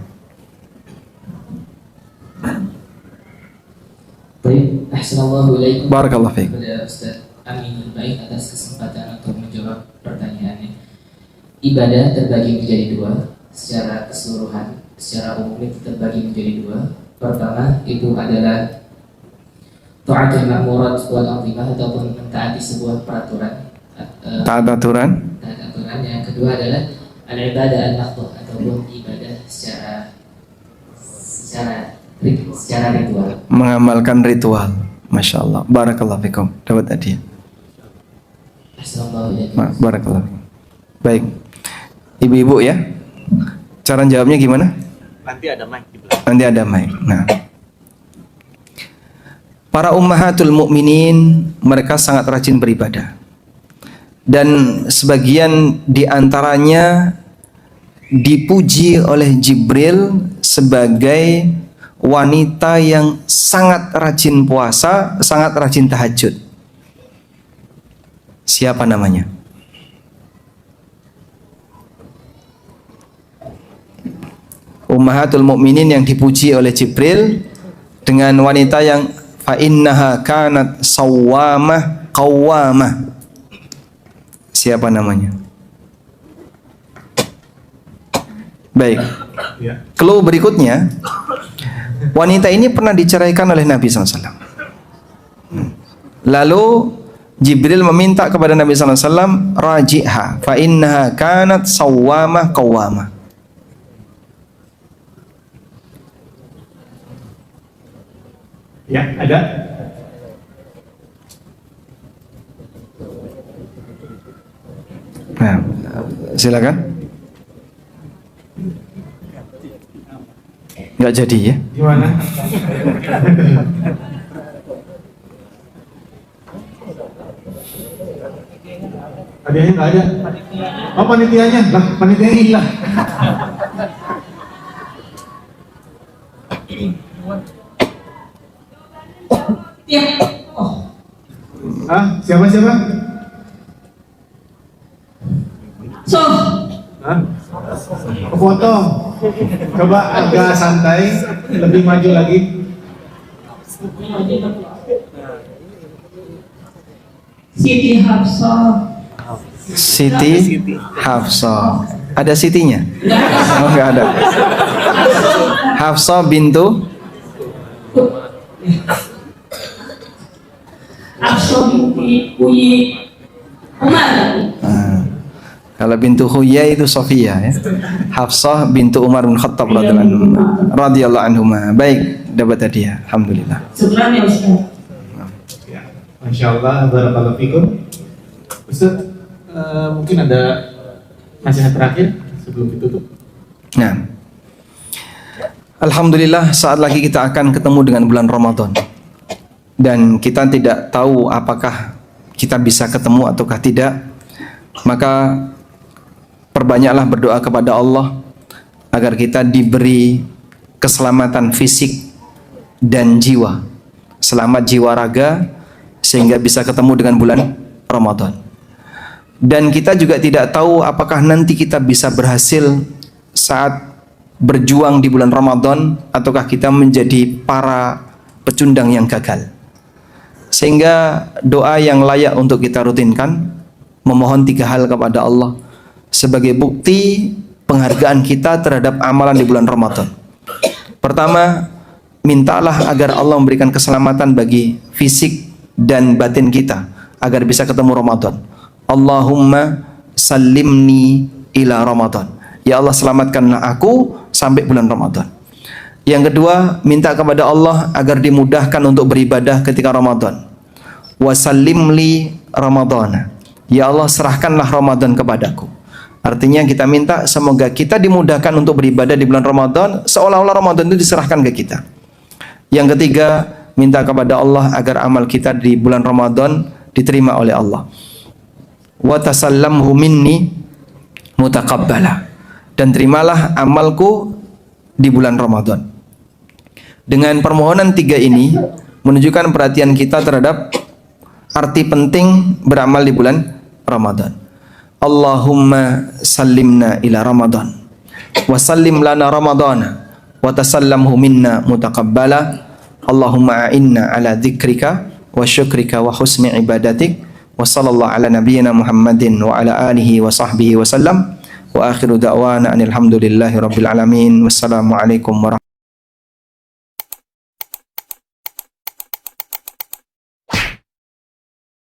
Baik, Assalamualaikum Barakallahu fiik. kepada Ustaz Amin baik atas kesempatan untuk menjawab pertanyaannya. Ibadah terbagi menjadi dua secara keseluruhan, secara umum itu terbagi menjadi dua. Pertama itu adalah ta'atul ma'murat wal anzimah ataupun mentaati sebuah peraturan. Taat aturan. Taat aturan. Yang kedua adalah al-ibadah al-mahdhah ataupun ibadah secara ritual. Mengamalkan ritual. Masya Allah. Barakallahu fikum. Dapat hadiah. Assalamualaikum. Barakallahu fikum. Baik. Ibu-ibu ya. Cara jawabnya gimana? Nanti ada mic di belakang. Nanti ada mic. Nah. Para ummahatul mukminin mereka sangat rajin beribadah. Dan sebagian di antaranya dipuji oleh Jibril sebagai wanita yang sangat rajin puasa, sangat rajin tahajud. Siapa namanya? Ummahatul mukminin yang dipuji oleh Jibril dengan wanita yang fa innaha kanat sawwamah qawwamah. Siapa namanya? Baik. Ya. Clue berikutnya, wanita ini pernah diceraikan oleh Nabi SAW. Lalu Jibril meminta kepada Nabi SAW, raji'ha, fa innaha kanat sawwamah qawwamah. Ya, ada. Nah, silakan. Nggak jadi ya? Gimana? Hadiahnya nggak ada. Oh, panitianya? Lah, panitianya hilang. Ah, siapa? Hah? Foto. Coba agak santai, lebih maju lagi. Siti Hafsah. Siti Hafsah. Ada Sitinya? Oh, nggak ada. Hafsah bintu Hafsah binti Uyi Umar. kalau bintu Huyai itu Sofia ya. Hafsah bintu Umar bin Khattab radhiyallahu anhuma. Baik, dapat hadiah. Alhamdulillah. Setelah ya Ustaz. Ya. Masya Allah, barakallahu fikum. Ustaz, mungkin ada nasihat terakhir sebelum ditutup. Nah, alhamdulillah saat lagi kita akan ketemu dengan bulan Ramadan. Dan kita tidak tahu apakah kita bisa ketemu ataukah tidak. Maka perbanyaklah berdoa kepada Allah agar kita diberi keselamatan fisik dan jiwa, selamat jiwa raga, sehingga bisa ketemu dengan bulan Ramadan. Dan kita juga tidak tahu apakah nanti kita bisa berhasil saat berjuang di bulan Ramadan, ataukah kita menjadi para pecundang yang gagal. Sehingga doa yang layak untuk kita rutinkan, memohon 3 hal kepada Allah sebagai bukti penghargaan kita terhadap amalan di bulan Ramadan. Pertama, mintalah agar Allah memberikan keselamatan bagi fisik dan batin kita agar bisa ketemu Ramadan. Allahumma salimni ila Ramadan. Ya Allah, selamatkanlah aku sampai bulan Ramadan. Yang kedua, minta kepada Allah agar dimudahkan untuk beribadah ketika Ramadan. wa sallim li Ramadhana. Ya Allah, serahkanlah Ramadan kepadaku. Artinya kita minta semoga kita dimudahkan untuk beribadah di bulan Ramadan, seolah-olah Ramadan itu diserahkan ke kita. Yang ketiga, minta kepada Allah agar amal kita di bulan Ramadan diterima oleh Allah. Wa tasallamhu minni mutaqabbala. Dan terimalah amalku di bulan Ramadan. Dengan permohonan tiga ini menunjukkan perhatian kita terhadap arti penting beramal di bulan Ramadan. Allahumma sallimna ila Ramadan wa sallim lana Ramadana wa tasallamhu minna mutaqabbala. Allahumma a'inna ala dzikrika wa syukrika wa husni ibadatik wa sallallahu ala nabiyyina Muhammadin wa ala alihi wa sahbihi wa sallam wa akhiru da'wana anil hamdulillahi rabbil alamin. Wassalamu alaikum warahmatullahi